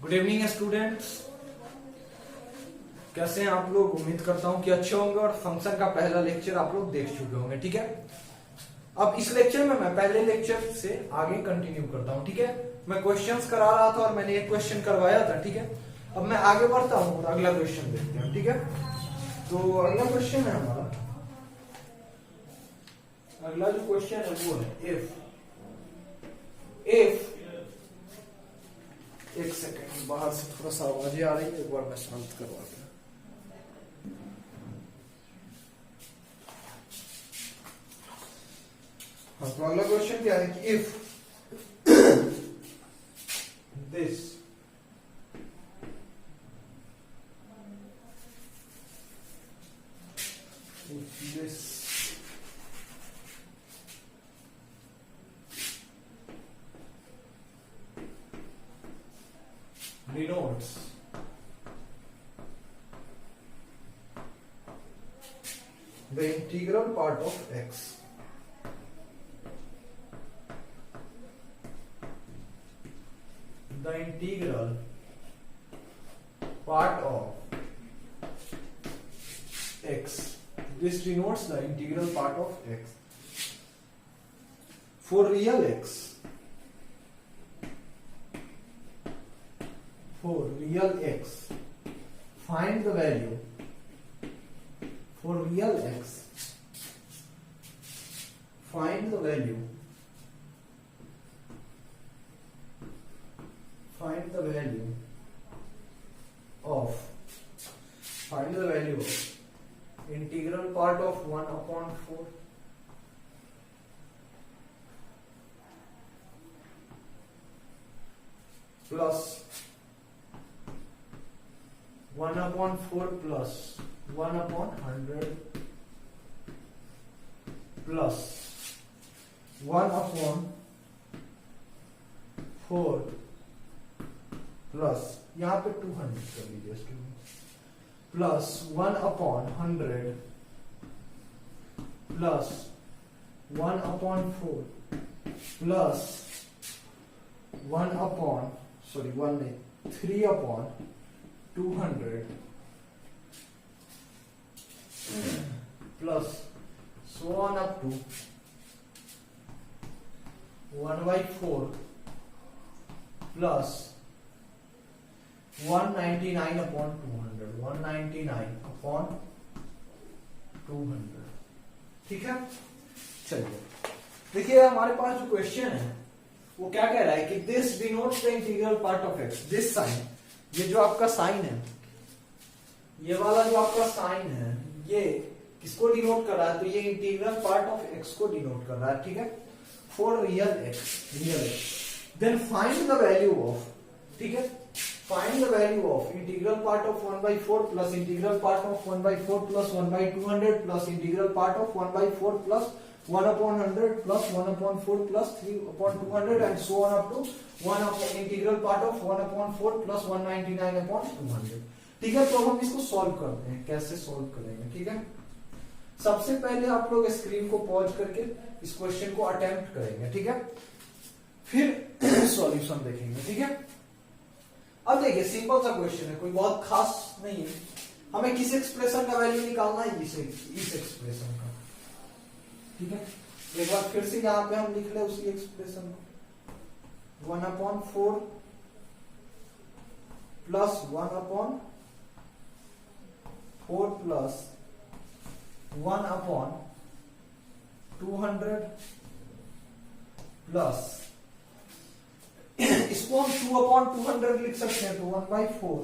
Good evening students, कैसे हैं आप लोग। उम्मीद करता हूं कि अच्छे होंगे और फंक्शन का पहला लेक्चर आप लोग देख चुके होंगे। ठीक है, अब इस लेक्चर में मैं पहले लेक्चर से आगे कंटिन्यू करता हूं। ठीक है, मैं क्वेश्चंस करा रहा था और मैंने एक क्वेश्चन करवाया था। ठीक है, अब मैं आगे बढ़ता हूं और अगला क्वेश्चन देखते हैं। ठीक है, तो अगला क्वेश्चन है हमारा, अगला जो क्वेश्चन है वो है इफ एक सेकेंड, बाहर से थोड़ा सा आवाजें आ रही है, एक बार मैं शांत करवा दूं। हाँ, तो अगला क्वेश्चन क्या है कि if this denotes the integral part of x, the integral part of x, this denotes the integral part of x for real x, for real x find the value, for real x find the value, find the value of integral part of 1 upon 4 plus 1 upon 4 plus 1 upon 100 plus 1 upon 4 plus यहाँ पे 200 कर लीजिए student, plus 1 upon 100 plus 1 upon 4 plus 1 upon 3 upon 200 plus so on up to 1/4 plus 199 upon 200, 199 upon 200। ठीक है, चलिए देखिए हमारे पास जो क्वेश्चन है वो क्या कह रहा है कि this denotes the integral part of x, this sign, ये जो आपका साइन है, ये वाला जो आपका साइन है, ये किसको डिनोट कर रहा है, तो ये इंटीग्रल पार्ट ऑफ एक्स को डिनोट कर रहा है। ठीक है, for real x then find the value of, ठीक है, find the value of integral part of 1/4 plus integral part of 1/4 plus 1/200 plus integral part of 1/4 plus 1 upon 100 plus 1 upon 4 plus 3 upon 200 and so on up to 1 upon integral part of 1 upon 4 plus 199 upon 200। ठीक है, तो हम इसको solve करते हैं। कैसे solve करेंगे, ठीक है, सबसे पहले आप लोग स्क्रीन को पॉज करके इस क्वेश्चन को अटेम्प्ट करेंगे। ठीक है, फिर सॉल्यूशन देखेंगे। ठीक है, अब देखिए सिंपल सा क्वेश्चन है, कोई बहुत खास नहीं है। हमें किस एक्सप्रेशन का वैल्यू निकालना है, इस एक्सप्रेशन का। ठीक है, एक बार फिर से यहां पे हम लिख ले उसी एक्सप्रेशन को, 1 upon 4 plus 1 upon 4 plus 1 upon 200 plus इसको हम 2 अपॉन 200 लिख सकते हैं, तो 1/4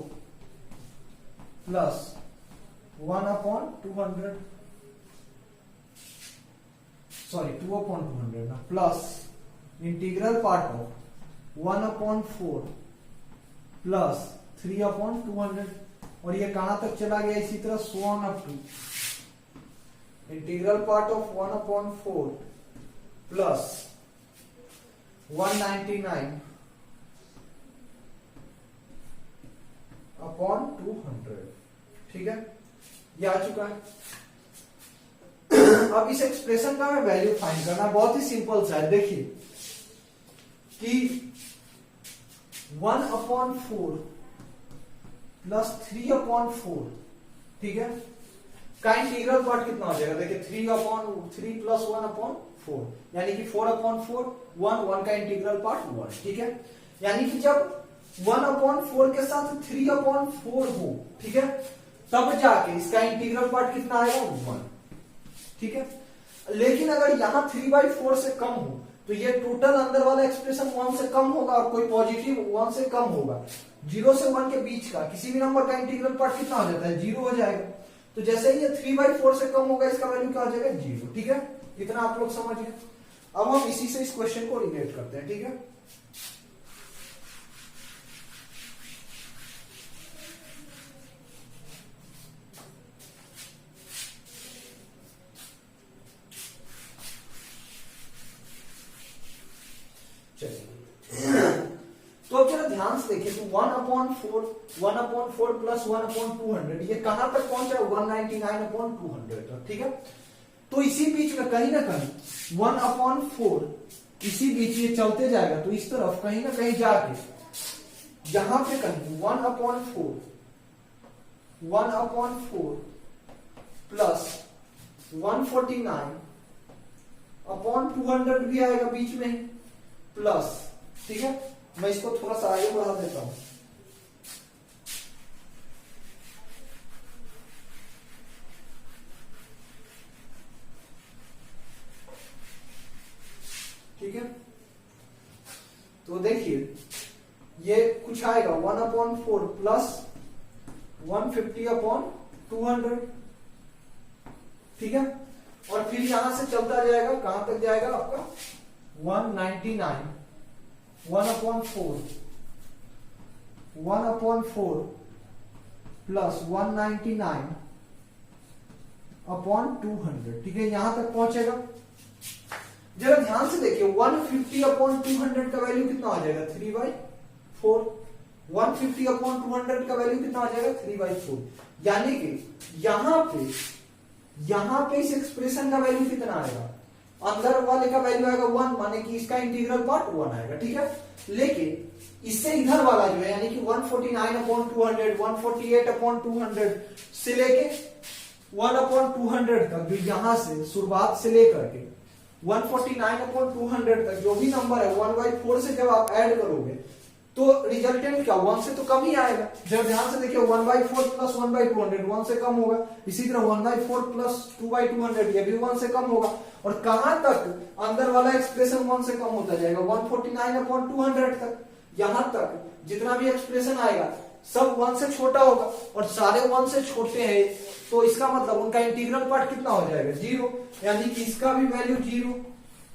प्लस 1 अपॉन 200 2 अपॉन 200 ना, plus integral part of 1 upon 4 plus 3 upon 200, और ये कहां तक चला गया, इसी तरह so on up to integral part of 1 upon 4 plus 199 upon 200। ठीक है, ये आ चुका है। अब इस एक्सप्रेशन का हमें वैल्यू फाइंड करना बहुत ही सिंपल सा है। देखिए कि 1/4 प्लस 3/4, ठीक है। का इंटीग्रल पार्ट कितना हो जाएगा, देखिए 3/3 प्लस 1/4, यानी कि 4/4, 1 का इंटीग्रल पार्ट 1, ठीक है। यानी कि जब 1/4 के साथ 3/4 हो, ठीक है, तब जाके इसका इंटीग्रल पार्ट कितना आएगा, 1, ठीक है। लेकिन अगर यहां 3/4 से कम हो तो ये टोटल अंदर वाला एक्सप्रेशन 1 से कम होगा और कोई पॉजिटिव 1 से कम होगा। 0 से 1 के बीच का किसी भी नंबर का इंटीग्रल पार्ट कितना हो जाता है, 0 हो जाएगा। तो जैसे ही ये 3/4 से कम होगा इसका वैल्यू क्या हो जाएगा, 0, ठीक है। इतना आप लोग समझिए। अब हम इसी से इस क्वेश्चन को रिलेट करते हैं, ठीक है। तो अब जरा ध्यान से देखिए, तो 1/4 प्लस 1/200 ये कहां तक पहुंचा, 199/200 तक, ठीक है। तो इसी बीच में कहीं ना कहीं 1/4 इसी बीच ये चलते जाएगा, तो इस तरफ कहीं ना कहीं जाके यहां पे कहीं 1/4 प्लस 149/200 भी आएगा बीच में, प्लस, ठीक है। मैं इसको थोड़ा सा आगे बढ़ा देता हूं, ठीक है। तो देखिए ये कुछ आएगा 1/4 प्लस 150/200, ठीक है। और फिर यहां से चलता जाएगा, कहां तक जाएगा आपका 199 1/4 प्लस 199/200, ठीक है, यहां तक पहुंचेगा। जरा ध्यान से देखिए 150/200 का वैल्यू कितना हो जाएगा, 3/4। 150/200 का वैल्यू कितना हो जाएगा, 3/4। यानी कि यहां पे इस एक्सप्रेशन का वैल्यू कितना आएगा, अंदर वाले का वैल्यू आएगा 1, माने कि इसका इंटीग्रल पार्ट 1 आएगा, ठीक है। लेकिन इससे इधर वाला जो है यानी कि 149/200 148/200 से लेके 1/200 तक, जो यहां से शुरुआत से लेकर के 149/200 तक जो भी नंबर है 1/4 से जब आप ऐड करोगे तो रिजल्टेंट क्या 1 से तो कम ही आएगा। जब ध्यान से देखिए 1/4 प्लस 1/200 1 से कम होगा, इसी तरह 1/4 प्लस 2/200 ये भी 1 से कम होगा। और कहां तक अंदर वाला एक्सप्रेशन 1 से कम होता जाएगा, 149/200 तक। यहां तक जितना भी एक्सप्रेशन आएगा सब 1 से छोटा होगा, और सारे 1 से छोटे हैं तो इसका मतलब उनका इंटीग्रल पार्ट कितना हो जाएगा, 0। यानी कि इसका भी वैल्यू 0,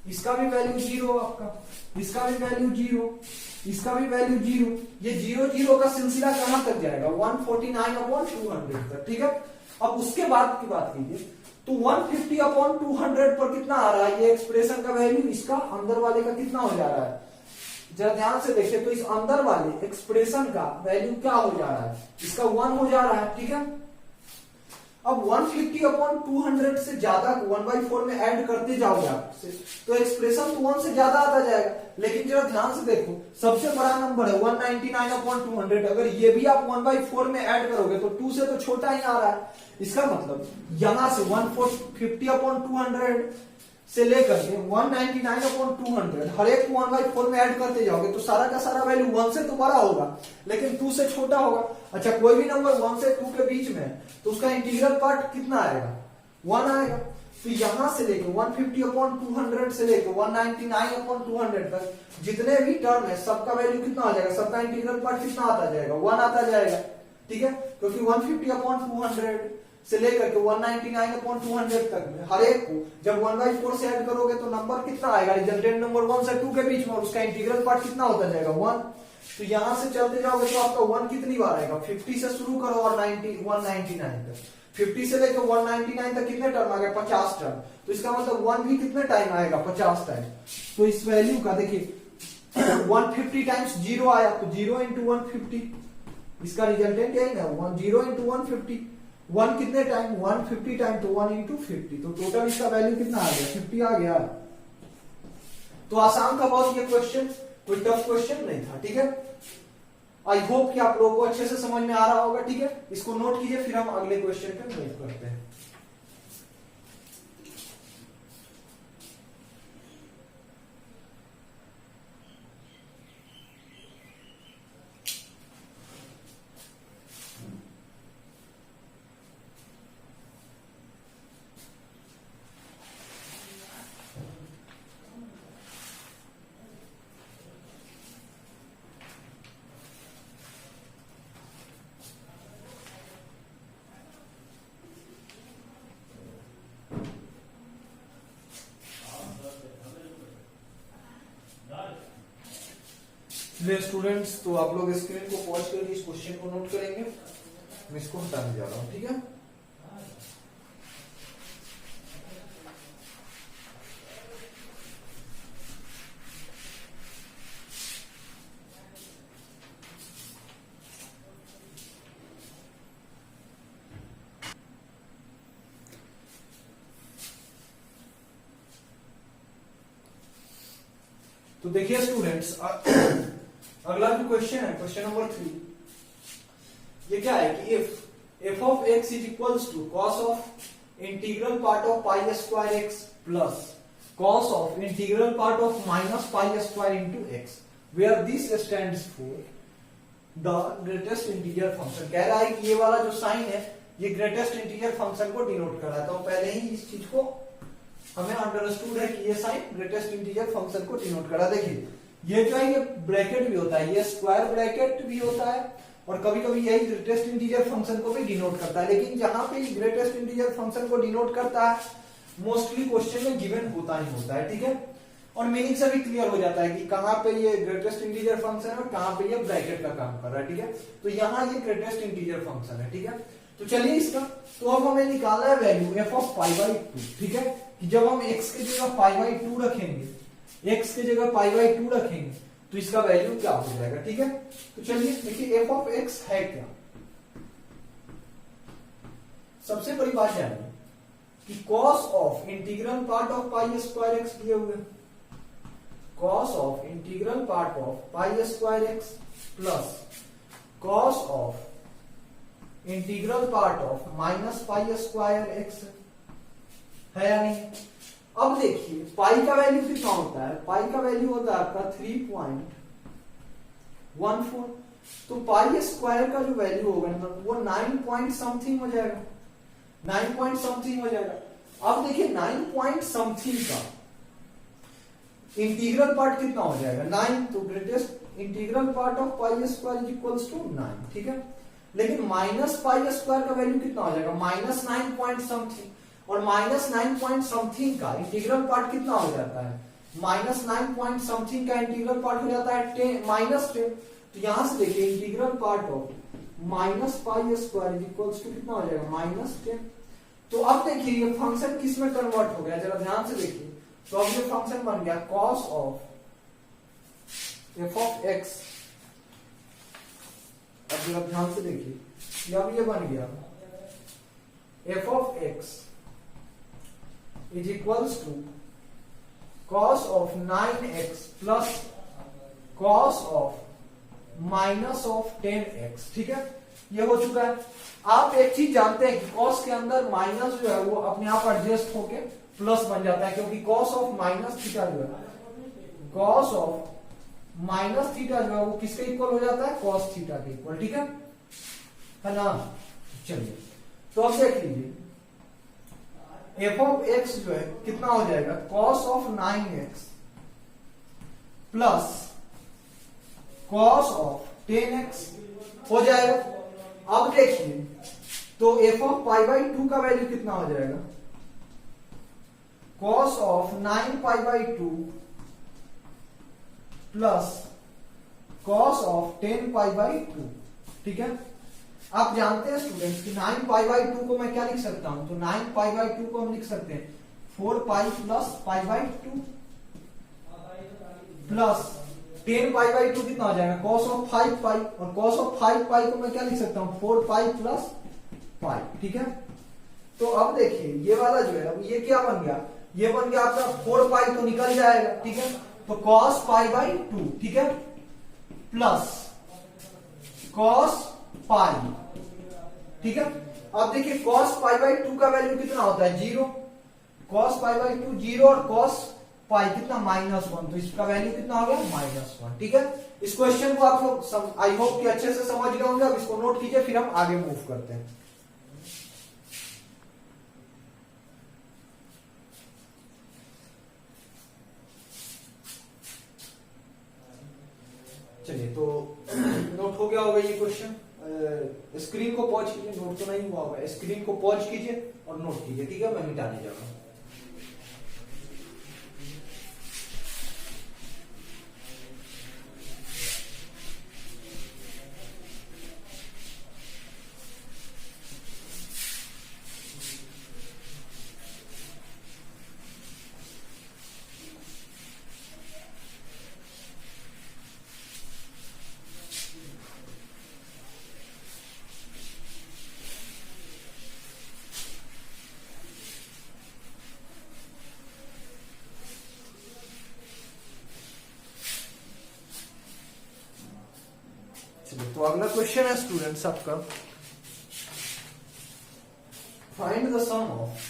इसका भी वैल्यू 0 आपका, इसका भी वैल्यू 0, इसका भी वैल्यू 0। ये 0 0 का सिलसिला कहां तक जाएगा, 149/200 तक, ठीक है। अब उसके बाद की बात कीजिए तो 150/200 पर कितना आ रहा है ये एक्सप्रेशन का वैल्यू, इसका अंदर वाले का कितना हो जा रहा है, जरा ध्यान से देखिए। तो इस अंदर वाले एक्सप्रेशन का वैल्यू क्या हो जा रहा है, इसका 1 हो जा रहा है, ठीक है। अब 150/200 से ज्यादा 1/4 में ऐड करते जाओगे आप तो एक्सप्रेशन तो 1 से ज्यादा आता जाएगा। लेकिन जरा ध्यान से देखो सबसे बड़ा नंबर है 199/200, अगर ये भी आप 1/4 में ऐड करोगे तो 2 से तो छोटा ही आ रहा है। इसका मतलब यहां से 150/200 से लेकर के 199/200 हर एक को 1/4 में ऐड करते जाओगे तो सारा का सारा वैल्यू 1 से तो बड़ा होगा लेकिन 2 से छोटा होगा। अच्छा, कोई भी नंबर 1 से 2 के बीच में तो उसका इंटीग्रल पार्ट कितना आएगा, 1 आएगा। तो यहां से लेके 150/200 से लेके 199/200 तक जितने भी टर्म है सबका वैल्यू कितना आ जाएगा, सबका इंटीग्रल पार्ट कितना आता जाएगा, 1 आता जाएगा, ठीक है। क्योंकि 150/200 से लेकर के 199/200 तक में हर एक को जब 1/4 से ऐड करोगे तो नंबर कितना आएगा, रिजल्टेंट नंबर 1 से 2 के बीच में, और उसका इंटीग्रल पार्ट कितना होता जाएगा, 1। तो यहां से चलते जाओगे तो आपका 1 कितनी बार आएगा, 50 से शुरू करो और 199 तक, 50 से लेकर 199 तक कितने टर्म आ गए, 50 टर्म। तो इसका मतलब 1 भी कितने टाइम आएगा, 50 टाइम। तो इस वैल्यू का देखिए 150 टाइम्स 0 आया तो 0 × 150, इसका रिजल्टेंट यही ना, 0 × 150। 1 कितने टाइम, 150 टाइम, तो 1 × 50, तो टोटल इसका वैल्यू कितना आ गया, 50 आ गया। तो आसान था बहुत ये क्वेश्चन, कोई टफ क्वेश्चन नहीं था, ठीक है। आई होप कि आप लोगों को अच्छे से समझ में आ रहा होगा। ठीक है, इसको नोट कीजिए, फिर हम अगले क्वेश्चन पे मूव करते हैं। स्टूडेंट्स, तो आप लोग स्क्रीन को पॉज करके इस क्वेश्चन को नोट करेंगे। मैं इसको हटाने जा रहा हूं। ठीक है, तो देखिए स्टूडेंट्स, अगला जो क्वेश्चन है, क्वेश्चन नंबर 3, ये क्या है कि f of x is equals to cos of integral part of pi square x plus cos of integral part of minus pi square into x, where this stands for the greatest integer function। कह रहा है कि ये वाला जो sign है ये greatest integer function को डिनोट कर रहा है। तो पहले ही इस चीज को हमें अंडरस्टूड है कि ये साइन ग्रेटेस्ट इंटीजर फंक्शन को डिनोट कर रहा है। देखिए ये जो है ये ब्रैकेट भी होता है, ये स्क्वायर ब्रैकेट भी होता है, और कभी कभी यही ग्रेटेस्ट इंटीजर फंक्शन को भी डिनोट करता है। लेकिन जहां पे ग्रेटेस्ट इंटीजर फंक्शन को डिनोट करता है मोस्टली क्वेश्चन में गिवन होता ही होता है। ठीक है, और मीनिंग से भी क्लियर हो जाता है कि कहां पे ये ग्रेटेस्ट इंटीजर फंक्शन है और कहां पे ये ब्रैकेट का काम कर रहा है। ठीक है, तो यहाँ ये ग्रेटेस्ट इंटीजर फंक्शन है। ठीक है, तो चलिए इसका, तो अब हमें निकालना है वैल्यू f ऑफ π/2। ठीक है, कि जब हम x की जगह π/2 रखेंगे, x की जगह π/2 रखेंगे तो इसका वैल्यू क्या हो जाएगा। ठीक है, तो चलिए देखिए f ऑफ x है क्या। सबसे बड़ी बात जानिए कि cos of integral part of pi square x दिए हुए, cos of integral part of pi square x plus cos of integral part of minus pi square x है या नहीं। अब देखिए पाई का वैल्यू कितना होता है, पाई का वैल्यू होता है आपका 3.14। तो पाई स्क्वायर का जो वैल्यू होगा ना वो 9 पॉइंट समथिंग हो जाएगा, 9 पॉइंट समथिंग हो जाएगा। अब देखिए 9 पॉइंट समथिंग का इंटीग्रल पार्ट कितना हो जाएगा 9, तो greatest integral part of pi square is equals to 9। ठीक है, लेकिन माइनस पाई स्क्वायर का वैल्यू कितना हो जाएगा -9 पॉइंट समथिंग, और -9 पॉइंट समथिंग का इंटीग्रल पार्ट कितना हो जाता है, -9 पॉइंट समथिंग का इंटीग्रल पार्ट हो जाता है -10। तो यहां से देखिए integral part of minus pi square is equals to कितना हो जाएगा -10। तो अब देखिए ये फंक्शन किस में कन्वर्ट हो गया, जरा ध्यान से देखिए। तो अब ये फंक्शन बन गया cos of f of x। अब जरा ध्यान से देखिए, अब ये बन गया f of x is equals to cos of 9x plus cos of minus of 10x। ठीक है, ये हो चुका है। आप एक चीज जानते हैं कि cos के अंदर माइनस जो है वो अपने आप एडजस्ट होके प्लस बन जाता है, क्योंकि cos ऑफ माइनस थीटा जो है, cos ऑफ माइनस थीटा जो है वो किसके इक्वल हो जाता है, cos थीटा के इक्वल। ठीक है ना। चलिए तो अब देख लीजिए f ऑफ x जो है कितना हो जाएगा cos of 9x plus cos of 10x हो जाएगा। अब देखिए तो f ऑफ π/2 का वैल्यू कितना हो जाएगा, cos of 9π/2 plus cos of 10π/2। ठीक है, आप जानते हैं स्टूडेंट्स कि 9π/2 को मैं क्या लिख सकता हूं, तो 9π/2 को हम लिख सकते हैं 4π प्लस π/2 प्लस 10π/2 कितना हो जाएगा cos ऑफ 5π, और cos ऑफ 5π को मैं क्या लिख सकता हूं 4π प्लस π। ठीक है, तो अब देखिए ये वाला जो है अब ये क्या बन गया, ये बन गया आपका 4π तो निकल जाएगा। ठीक है, तो cos π/2। ठीक है, प्लस cos पाई, ठीक है। अब देखिए cos पाई बाई 2 का वैल्यू कितना होता है 0, cos पाई बाई 2 0 और cos पाई कितना -1, तो इसका वैल्यू कितना हो गया -1, ठीक है। इस क्वेश्चन को आप लोग आई होप कि अच्छे से समझ गए होंगे। अब इसको नोट कीजिए, फिर हम आगे मूव करते हैं। चलिए, तो नोट हो गया होगा ये क्वेश्चन। स्क्रीन को पॉज कीजिए, नोट तो नहीं हुआ होगा, स्क्रीन को पॉज कीजिए और नोट कीजिए, ठीक है। मैं मिटाने जा रहा हूं। तो अगला क्वेश्चन है स्टूडेंट्स आपका, find the sum of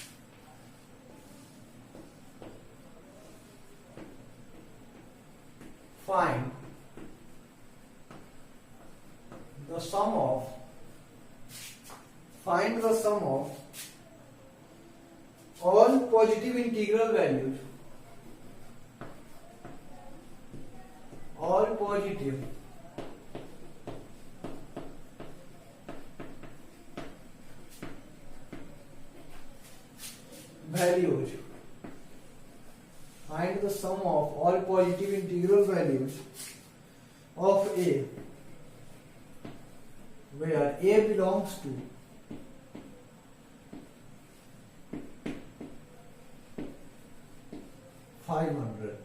all positive integral values, all positive values, find the sum of all positive integral values of a where a belongs to (500),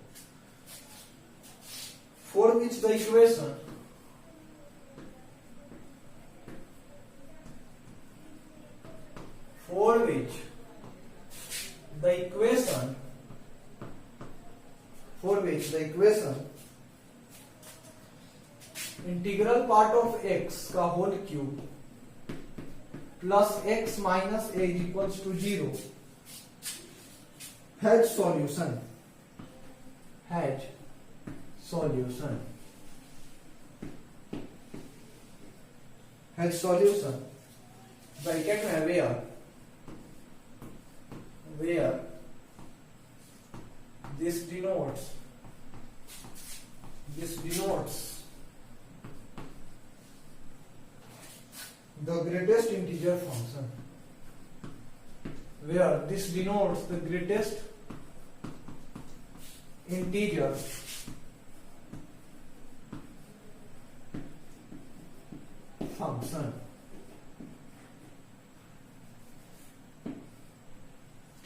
for which the equation integral part of x का whole cube plus x minus a equals to 0 has solution bracket में where this denotes the greatest integer function, where this denotes the greatest integer function,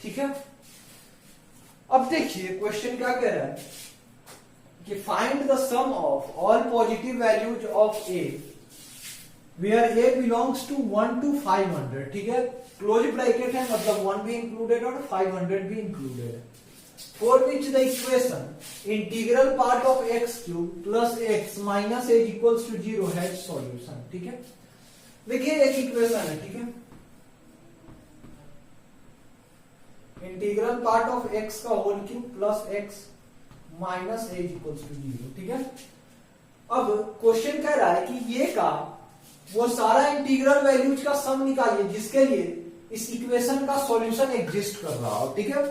ठीक है। अब देखिए question क्या कह रहा है कि find the sum of all positive values of A where A belongs to 1 to 500, ठीक है। क्लोज ब्रैकेट है, मतलब 1 भी इंक्लूडेड और 500 भी इंक्लूडेड है। For which the equation integral part of x cube plus x minus as equals to 0 has solution, ठीक है। देखिए एक इक्वेशन है, ठीक है, इंटीग्रल पार्ट ऑफ एक्स का whole cube plus x minus as equals to 0, ठीक है। अब क्वेश्चन कह रहा है कि ये का वो सारा इंटीग्रल वैल्यूज का सम निकालिए जिसके लिए इस इक्वेशन का सॉल्यूशन एग्जिस्ट कर रहा हो, ठीक है।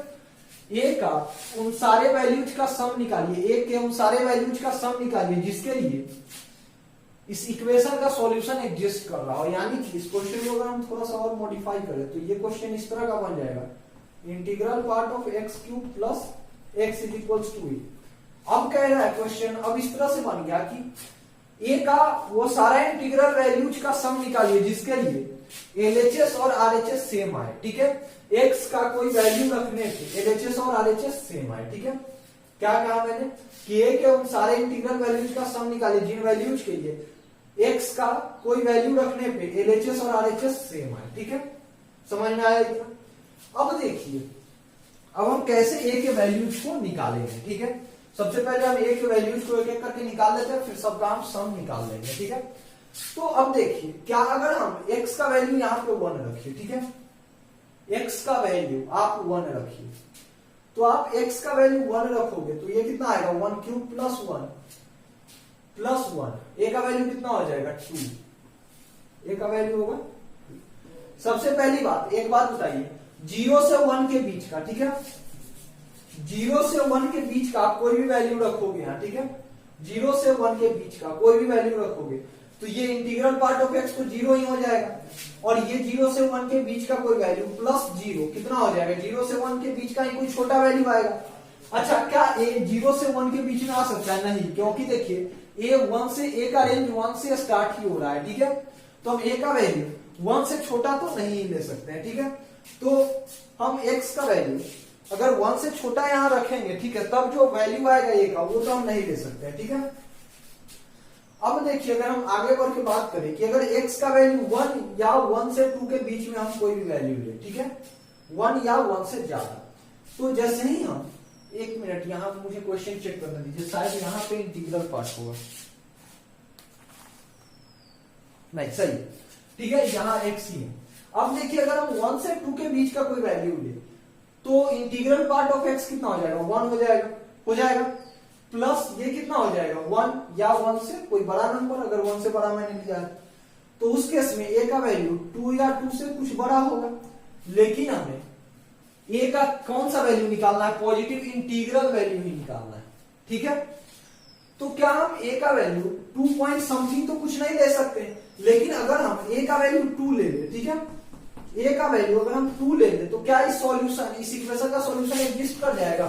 ए का उन सारे वैल्यूज का सम निकालिए, ए के उन सारे वैल्यूज का सम निकालिए जिसके लिए इस इक्वेशन का सॉल्यूशन एग्जिस्ट कर रहा हो। यानी कि इस क्वेश्चन को अगर हम थोड़ा सा और मॉडिफाई करें तो ये क्वेश्चन इस तरह का बन जाएगा, integral part of x cube plus x is equals to a. अब कह रहा है क्वेश्चन, अब इस तरह से बन गया कि ए का वो सारा इंटीग्रल वैल्यूज का सम निकालिए जिसके लिए एलएचएस और आरएचएस सेम आए, ठीक है। एक्स का कोई वैल्यू रखने पे एलएचएस और आरएचएस सेम आए, ठीक है। क्या कहा मैंने कि ए के उन सारे इंटीग्रल वैल्यूज का सम निकालिए जिन वैल्यूज के लिए एक्स का कोई वैल्यू रखने पे एलएचएस और आरएचएस सेम आए, ठीक है। समझ में आया क्या? अब देखिए अब हम कैसे ए के वैल्यूज को निकालेंगे, ठीक है। सबसे पहले हम ए के वैल्यूज को एक एक करके निकाल लेते हैं, फिर सबका हम सम निकाल लेंगे, ठीक है। तो अब देखिए क्या अगर हम x का वैल्यू यहाँ पे 1 रखिए, ठीक है, x का वैल्यू आप 1 रखिए, तो आप x का वैल्यू 1 रखोगे तो ये कितना आएगा 1 क्यूब प्लस 1 प्लस 1, a का वैल्यू कितना हो जाएगा 2, a का वैल्यू होगा। सबसे पहली बात एक बात बताइए, 0 से 1 के बीच का, ठीक है, 0 से 1 के बीच का आप कोई भी वैल्यू रखोगे यहाँ, ठीक है, 0 से 1 के बीच का कोई भी वैल्यू रखोगे तो ये इंटीग्रल पार्ट ऑफ x तो 0 ही हो जाएगा, और ये 0 से 1 के बीच का कोई वैल्यू प्लस 0 कितना हो जाएगा, 0 से 1 के बीच का ही कोई छोटा वैल्यू आएगा। अच्छा क्या a 0 से 1 के बीच में आ सकता है? नहीं, क्योंकि देखिए a का रेंज 1 से स्टार्ट ही हो रहा है, ठीक है, तो हम a का वैल्यू 1 से छोटा तो नहीं ले सकते हैं, ठीक है, तो हम x का वैल्यू अगर 1 से छोटा यहां रखेंगे, ठीक है, तब जो वैल्यू आएगा a का वो तो हम नहीं ले सकते हैं, ठीक है। अब देखिए अगर हम आगे बढ़ के बात करें कि अगर x का वैल्यू 1 या 1 से 2 के बीच में हम कोई भी वैल्यू ले, ठीक है, 1 या 1 से ज्यादा, तो जैसे ही हम, एक मिनट यहां मुझे क्वेश्चन चेक करने दीजिए, शायद यहां पे इंटीग्रल पार्ट होगा, नहीं सही, ठीक है, यहां x ही है। अब देखिए अगर हम 1 से 2 के बीच का कोई वैल्यू ले तो इंटीग्रल पार्ट ऑफ x कितना हो जाएगा 1 हो जाएगा, प्लस ये कितना हो जाएगा 1 या 1 से कोई बड़ा नंबर, अगर 1 से बड़ा मैंने लिया है तो उस केस में a का वैल्यू 2 या 2 से कुछ बड़ा होगा, लेकिन हमें a का कौन सा वैल्यू निकालना है, पॉजिटिव इंटीग्रल वैल्यू ही निकालना है, ठीक है। तो क्या हम a का वैल्यू 2 पॉइंट समथिंग तो कुछ नहीं ले सकते, लेकिन अगर हम a का वैल्यू 2 ले ले, ठीक है, a का वैल्यू अगर हम 2 ले ले तो क्या इस सॉल्यूशन, इस इक्वेशन का सॉल्यूशन एग्जिस्ट कर जाएगा।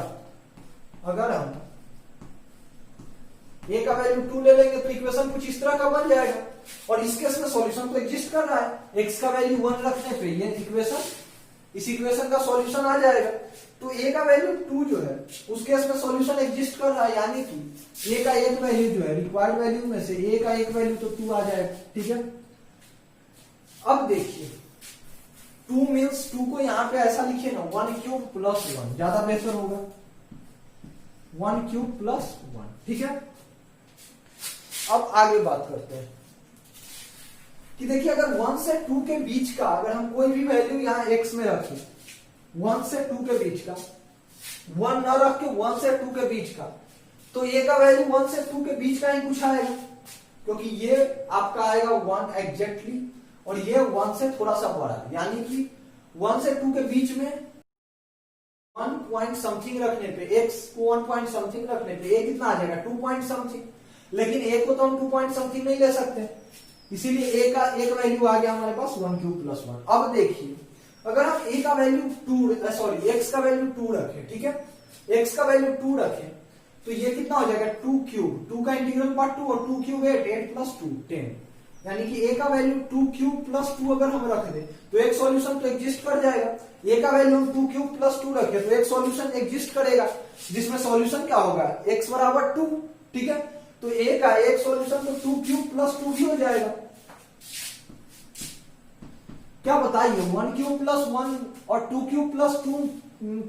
अगर हम a का वैल्यू 2 ले लेंगे तो इक्वेशन कुछ इस तरह का बन जाएगा, और इस केस में सॉल्यूशन तो एग्जिस्ट कर रहा है, x का वैल्यू 1 रखने पे ये इक्वेशन, इस इक्वेशन का सॉल्यूशन आ जाएगा। तो a का वैल्यू 2 जो है उस केस में सॉल्यूशन एग्जिस्ट कर रहा है, यानी कि a का एक वैल्यू जो है रिक्वायर्ड वैल्यू में से a का एक वैल्यू तो 2 आ जाएगा, ठीक है। अब देखिए 2 मीन्स 2 को यहां पे ऐसा लिखिए ना 1 क्यूब प्लस 1, ज्यादा बेहतर होगा, 1 क्यूब प्लस 1, ठीक है। अब आगे बात करते हैं कि देखिए अगर 1 से 2 के बीच का अगर हम कोई भी वैल्यू यहां x में रखें, 1 से 2 के बीच का, 1 ना रख के 1 से 2 के बीच का, तो a का वैल्यू 1 से 2 के बीच का ही कुछ आएगा, क्योंकि ये आपका आएगा 1 एग्जैक्टली, और ये 1 से थोड़ा सा बड़ा, यानी कि 1 से 2 के बीच में 1 पॉइंट समथिंग रखने पे, x को 1 पॉइंट समथिंग रखने पे a कितना आ जाएगा 2 पॉइंट समथिंग, लेकिन a को तो हम 2 पॉइंट समथिंग नहीं ले सकते, इसीलिए a का एक वैल्यू आ गया हमारे पास 1 क्यूब प्लस 1। अब देखिए अगर हम a का वैल्यू 2 सॉरी x का वैल्यू 2 रखें, ठीक है, x का वैल्यू 2 रखें तो ये कितना हो जाएगा 2 क्यूब, 2 का इंटीग्रल पार्ट 2 और 2 क्यूब 8 प्लस 2 10, यानी कि a का वैल्यू 2 क्यूब प्लस 2 अगर हम रख दें तो एक सॉल्यूशन तो एग्जिस्ट कर जाएगा। a का वैल्यू हम 2 क्यूब प्लस 2 रखें तो एक सॉल्यूशन एग्जिस्ट करेगा, जिसमें सॉल्यूशन क्या होगा x बराबर 2, ठीक है, तो a का एक सॉल्यूशन तो 2 क्यूब प्लस 2 भी हो जाएगा। क्या बताइए 1 क्यूब प्लस 1 और 2 क्यूब प्लस 2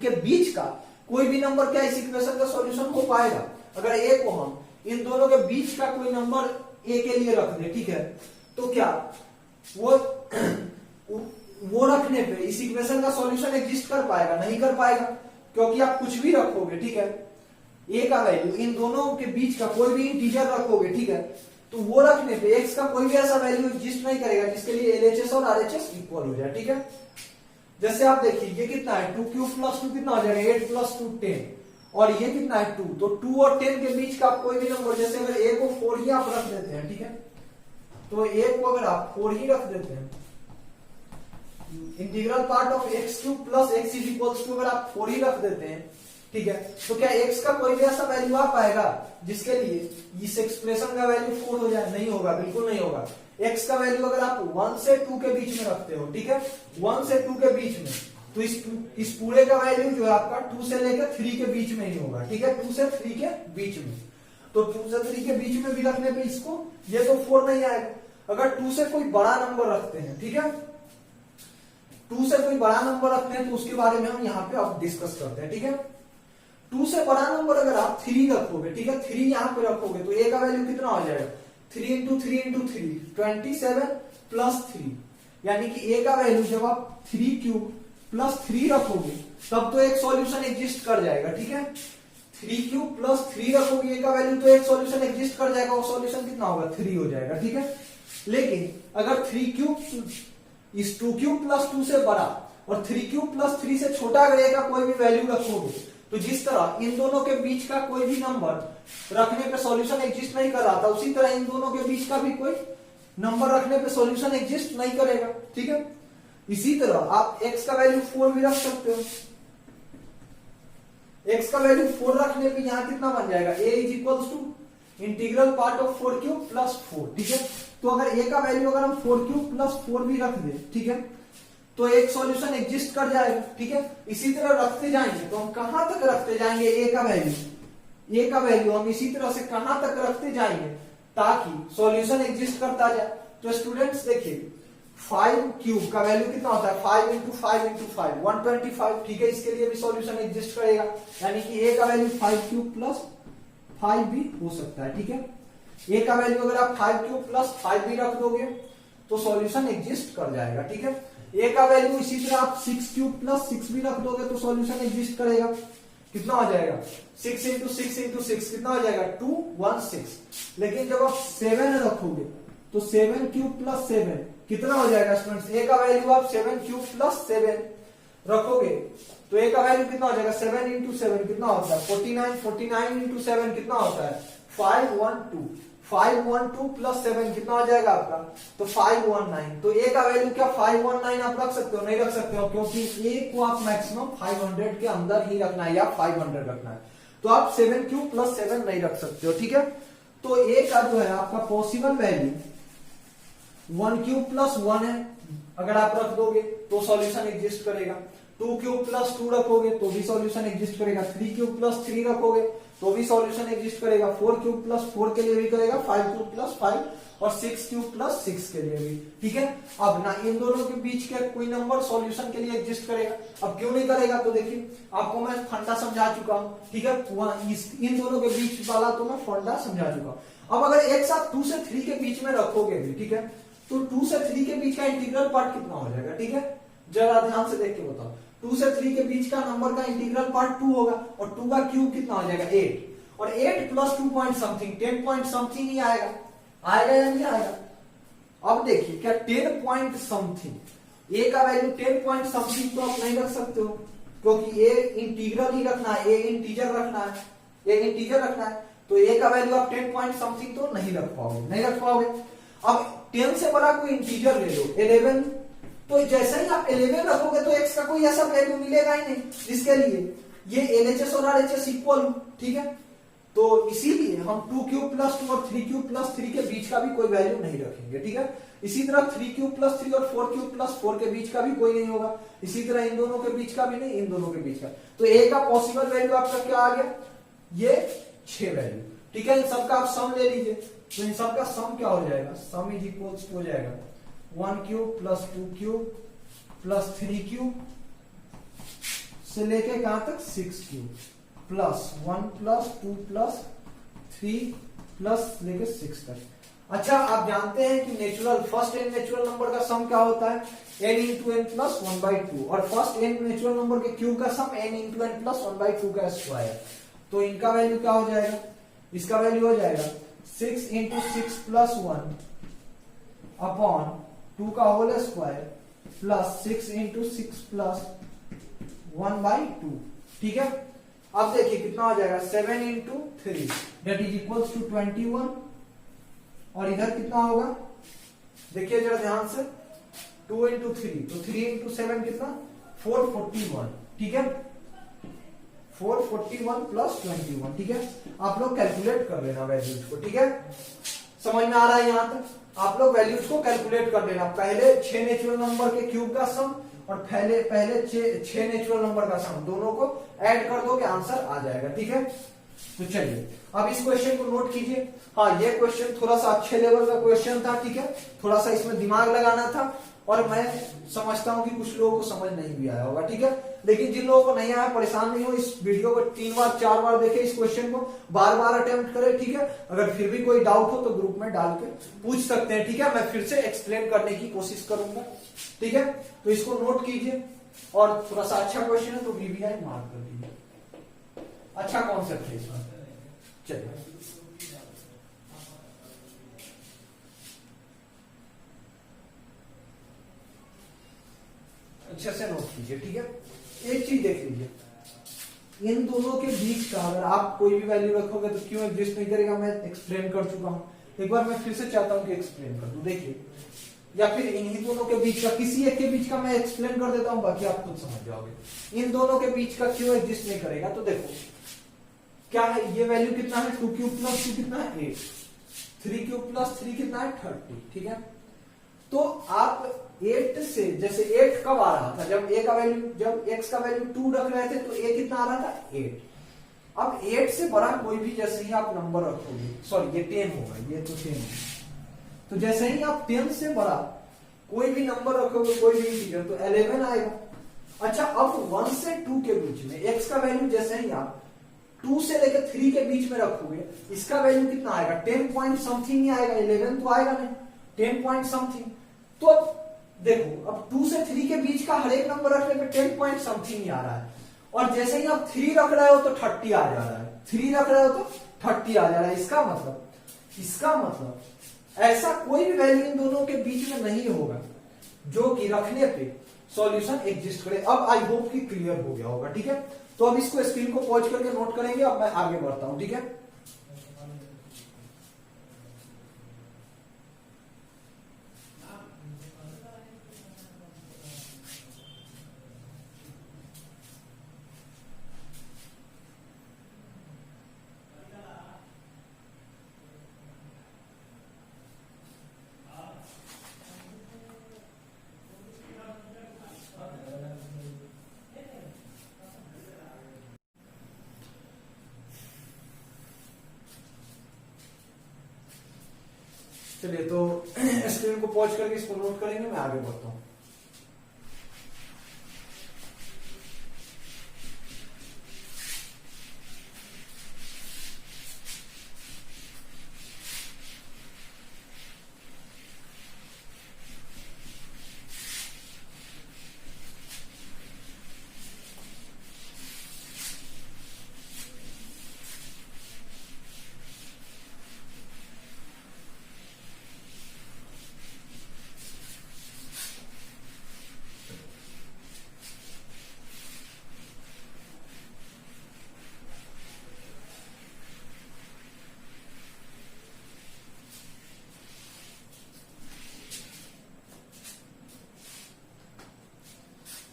के बीच का कोई भी नंबर क्या इस इक्वेशन का सॉल्यूशन हो पाएगा। अगर a को हम इन दोनों के बीच का कोई नंबर a के लिए रख दे, ठीक है, तो क्या वो रखने पे इस इक्वेशन का सॉल्यूशन एग्जिस्ट कर पाएगा, नहीं कर पाएगा, क्योंकि आप कुछ भी रखोगे, ठीक है, a का वैल्यू इन दोनों के बीच का कोई भी इंटीजर रखोगे, ठीक है, तो वो रखने पे x का कोई भी ऐसा वैल्यू एग्जिस्ट नहीं करेगा जिसके लिए LHS और RHS इक्वल हो जाए, ठीक है। जैसे आप देखिए ये कितना है 2 क्यूब प्लस 2 कितना हो जाएगा 8 प्लस 2 10, और ये कितना है 2, तो 2 और 10 के बीच का कोई भी नंबर, जैसे अगर a को 4 ही आप रख देते हैं, ठीक है, तो a को अगर आप 4 ही रख देते हैं, integral part of x cube plus x is equals to अगर आप 4 ही रख देते हैं, ठीक है, तो क्या x का कोई भी ऐसा वैल्यू आ पाएगा जिसके लिए इस एक्सप्रेशन का वैल्यू 4 हो जाए, नहीं होगा, बिल्कुल नहीं होगा। x का वैल्यू अगर आप 1 से 2 के बीच में रखते हो, ठीक है, 1 से 2 के बीच में, तो इस पूरे का वैल्यू जो है आपका 2 से लेकर 3 के बीच में ही होगा, ठीक है, 2 से 3 के बीच में, तो 2 से 3 के बीच में भी रखने पे इसको ये तो 4 नहीं आएगा। अगर 2 से कोई बड़ा नंबर रखते हैं, ठीक है, 2 से कोई बड़ा नंबर रखते हैं तो उसके बारे में हम यहाँ पे अब डिस्कस करते हैं, ठीक है। 2 से बड़ा नंबर अगर आप 3 रखोगे, ठीक है, 3 यहाँ पे रखोगे तो a का वैल्यू कितना हो जाएगा 3 इंटू 27 प्लस 3, यानी कि ए का वैल्यू जब आप 3 क्यूब प्लस 3 रखोगे तब तो एक सॉल्यूशन एग्जिस्ट कर जाएगा, ठीक है। 3 क्यूब प्लस 3 रखोगे ए का वैल्यू तो एक सॉल्यूशन एग्जिस्ट कर जाएगा, वो सॉल्यूशन कितना होगा 3 हो जाएगा, ठीक है। लेकिन अगर 3 क्यूब इस 2 क्यूब प्लस 2 से बड़ा और 3 क्यूब प्लस 3 से छोटा अगर ए का कोई भी वैल्यू रखोगे तो जिस तरह इन दोनों के बीच का कोई भी नंबर रखने पे सॉल्यूशन एग्जिस्ट नहीं कर रहा था, उसी तरह इन दोनों के बीच का भी कोई नंबर रखने पे सॉल्यूशन एग्जिस्ट नहीं करेगा, ठीक है। इसी तरह आप x का वैल्यू 4 भी रख सकते हो। x का वैल्यू 4 रखने पे यहां कितना बन जाएगा, a is equals to integral part of 4 cube plus 4, ठीक है। तो अगर a का वैल्यू अगर हम 4 क्यूब प्लस 4 भी रख दे, ठीक है, तो एक सॉल्यूशन एग्जिस्ट कर जाएगा, ठीक है। इसी तरह रखते जाएंगे तो हम कहां तक रखते जाएंगे a का वैल्यू हम इसी तरह से कहां तक रखते जाएंगे ताकि सॉल्यूशन एग्जिस्ट करता जाए। तो स्टूडेंट्स देखिए 5 क्यूब का वैल्यू कितना होता है 5 इंटू 5 इंटू 5 125, ठीक है। इसके लिए भी सॉल्यूशन एग्जिस्ट करेगा, यानी कि a का वैल्यू 5 क्यूब प्लस 5 भी हो सकता है, ठीक है। a का वैल्यू अगर आप 5 क्यूब प्लस 5 भी रख दोगे तो सॉल्यूशन एग्जिस्ट कर जाएगा, ठीक है। a का वैल्यू इसी तरह आप 6 क्यूब प्लस 6 भी रख दोगे तो सॉल्यूशन एग्जिस्ट करेगा। कितना हो जाएगा 6 इंटू 6 इंटू 6 कितना हो जाएगा 216। लेकिन जब आप 7 रखोगे तो 7 क्यूब प्लस 7 कितना हो जाएगा स्टूडेंट्स, a का वैल्यू आप 7 क्यूब प्लस 7 रखोगे तो a का वैल्यू कितना हो जाएगा 7 इंटू 7 कितना होता है 49 इंटू 7 कितना होता है 512 प्लस 7 कितना हो जाएगा आपका, तो 519। तो a का वैल्यू क्या 519 आप रख सकते हो, नहीं रख सकते हो, क्योंकि a को आप मैक्सिमम 500 के अंदर ही रखना है या 500 रखना है, तो आप 7 क्यूब प्लस 7 नहीं रख सकते हो, ठीक है। तो a का जो है आपका पॉसिबल वैल्यू 1 क्यूब प्लस 1 है, अगर आप रख दोगे तो सॉल्यूशन एग्जिस्ट करेगा। 2 क्यूब प्लस 2 रखोगे तो भी सॉल्यूशन एग्जिस्ट करेगा। 3 क्यूब प्लस 3 रखोगे तो भी सॉल्यूशन एग्जिस्ट करेगा। 4 क्यूब प्लस 4 के लिए भी करेगा, 5 क्यूब प्लस 5 और 6 क्यूब प्लस 6 के लिए भी, ठीक है। अब ना इन दोनों के बीच का कोई नंबर सॉल्यूशन के लिए एग्जिस्ट करेगा। अब क्यों नहीं करेगा, तो देखिए आपको मैं फंडा समझा चुका हूं, ठीक है। इन दोनों के बीच वाला तो मैं फंडा समझा चुका हूं। अब अगर एक साथ 2 से 3 के बीच में रखोगे भी, ठीक है, तो 2 से 3 के बीच का इंटीग्रल पार्ट कितना हो जाएगा, ठीक है। जरा ध्यान से देख के बताओ, 2 से 3 के बीच का नंबर का इंटीग्रल पार्ट 2 होगा और 2 का क्यूब कितना हो जाएगा 8, और 8 plus 2 point something 10 point something ही आएगा या नहीं आएगा। अब देखिए क्या 10 पॉइंट समथिंग, a का वैल्यू 10 पॉइंट समथिंग तो आप नहीं रख सकते हो, क्योंकि a इंटीग्रल ही रखना है, a इंटीजर रखना है, तो a का वैल्यू आप 10 पॉइंट समथिंग तो नहीं रख पाओगे। अब 10 से बड़ा कोई इंटीजर ले लो 11, तो जैसे ही आप 11 रखोगे तो x का कोई ऐसा वैल्यू मिलेगा ही नहीं जिसके लिए ये LHS और RHS इक्वल, ठीक है। तो इसीलिए हम 2 क्यूब प्लस 2 और 3 क्यूब प्लस 3 के बीच का भी कोई वैल्यू नहीं रखेंगे, ठीक है। इसी तरह 3 क्यूब प्लस 3 और 4 क्यूब प्लस 4 के बीच का भी कोई नहीं होगा, इसी तरह इन दोनों के बीच का भी नहीं, इन दोनों के बीच का। तो a का पॉसिबल वैल्यू आपका क्या आ गया, ये 6 वैल्यू, ठीक है। इन सबका आप सम ले लीजिए, तो इन सबका सम क्या हो जाएगा, सम इज इक्वल्स हो जाएगा 1 cube plus 2 cube plus 3 cube से लेके कहां तक 6 cube plus 1 plus 2 plus 3 plus लेके 6 तक। अच्छा आप जानते हैं कि फर्स्ट एन नेचुरल नंबर का सम क्या होता है n इंटू एन प्लस 1/2, और फर्स्ट एन नेचुरल नंबर के क्यूब का सम n इंटू एन प्लस 1/2 का स्क्वायर। तो इनका वैल्यू क्या हो जाएगा, इसका वैल्यू हो जाएगा 6 इंटू 6 प्लस 1 अपॉन 2 का whole square plus 6 into 6 plus 1/2, ठीक है। अब देखिए कितना हो जाएगा 7 into 3 that is equals to 21, और इधर कितना होगा देखिए जरा ध्यान से 2 इंटू 3, तो 3 इंटू 7 कितना 441, ठीक है। 441 प्लस 21, ठीक है। आप लोग कैलकुलेट कर लेना वैल्यूज को, ठीक है। समझ में आ रहा है यहां तक, आप लोग वैल्यूज को कैलकुलेट कर लेना, पहले 6 नेचुरल नंबर के क्यूब का सम और पहले 6 नेचुरल नंबर का सम, दोनों को ऐड कर दो कि आंसर आ जाएगा, ठीक है। तो चलिए अब इस क्वेश्चन को नोट कीजिए। हाँ ये क्वेश्चन थोड़ा सा अच्छे लेवल का क्वेश्चन था, ठीक है, थोड़ा सा इसमें दिमाग लगाना था, और मैं समझता हूं कि कुछ लोगों को समझ नहीं भी आया होगा, ठीक है। लेकिन जिन लोगों को नहीं आया परेशान नहीं हो, इस वीडियो को 3 बार 4 बार देखे, इस क्वेश्चन को बार बार अटेम्प्ट करें, ठीक है। अगर फिर भी कोई डाउट हो तो ग्रुप में डाल के पूछ सकते हैं, ठीक है। मैं फिर से एक्सप्लेन करने की कोशिश करूंगा, ठीक है। तो इसको नोट कीजिए, और थोड़ा सा अच्छा क्वेश्चन है तो VVI मार्क कर दीजिए, अच्छा कॉन्सेप्ट है इसमें। चलिए अच्छे से नोट कीजिए, ठीक है। एक चीज देख लीजिए, इन दोनों के बीच का अगर आप कोई भी वैल्यू रखोगे तो क्यों एग्जिस्ट नहीं करेगा, मैं एक्सप्लेन कर चुका हूं। एक बार मैं फिर से चाहता हूं कि एक्सप्लेन कर दूं, देखिए, या फिर इन्हीं दोनों के बीच का किसी एक के बीच का मैं एक्सप्लेन कर देता हूं, बाकी आप खुद समझ जाओगे। इन दोनों के बीच का क्यों एग्जिस्ट नहीं करेगा, तो देखो क्या है, ये वैल्यू कितना है, 2 क्यूब प्लस 2 कितना है 8, 3 क्यूब प्लस 3 कितना है 30, ठीक है। तो आप 8 से, जैसे 8 कब आ रहा था, जब a का वैल्यू, जब x का वैल्यू 2 रख रहे थे तो a कितना आ रहा था 8। अब 8 से बड़ा कोई भी जैसे ही आप नंबर रखोगे, सॉरी ये 10 होगा, ये तो 10 होगा, तो जैसे ही आप 10 से बड़ा कोई भी नंबर रखोगे, कोई भी इंटीजर, तो 11 आएगा। अच्छा, अब 1 से 2 के बीच में x का वैल्यू जैसे ही आप 2 से लेकर 3 के बीच में रखोगे, इसका वैल्यू कितना आएगा, 10 पॉइंट समथिंग ही आएगा, 11 तो आएगा नहीं, 10 पॉइंट समथिंग। तो अब देखो, अब 2 से 3 के बीच का हर एक नंबर रखने पे 10 पॉइंट समथिंग ही आ रहा है, और जैसे ही आप 3 रख रहे हो तो 30 आ जा रहा है, 3 रख रहे हो तो 30 आ जा रहा है। इसका मतलब ऐसा कोई भी वैल्यू इन दोनों के बीच में नहीं होगा जो कि रखने पे सॉल्यूशन एग्जिस्ट करे। अब आई होप कि क्लियर हो गया होगा, ठीक है। तो अब इसको स्क्रीन को पॉज करके नोट करेंगे, अब मैं आगे बढ़ता हूं, ठीक है। चलिए, तो स्क्रीन को पॉज करके इसको नोट करेंगे, मैं आगे बढ़ता हूं।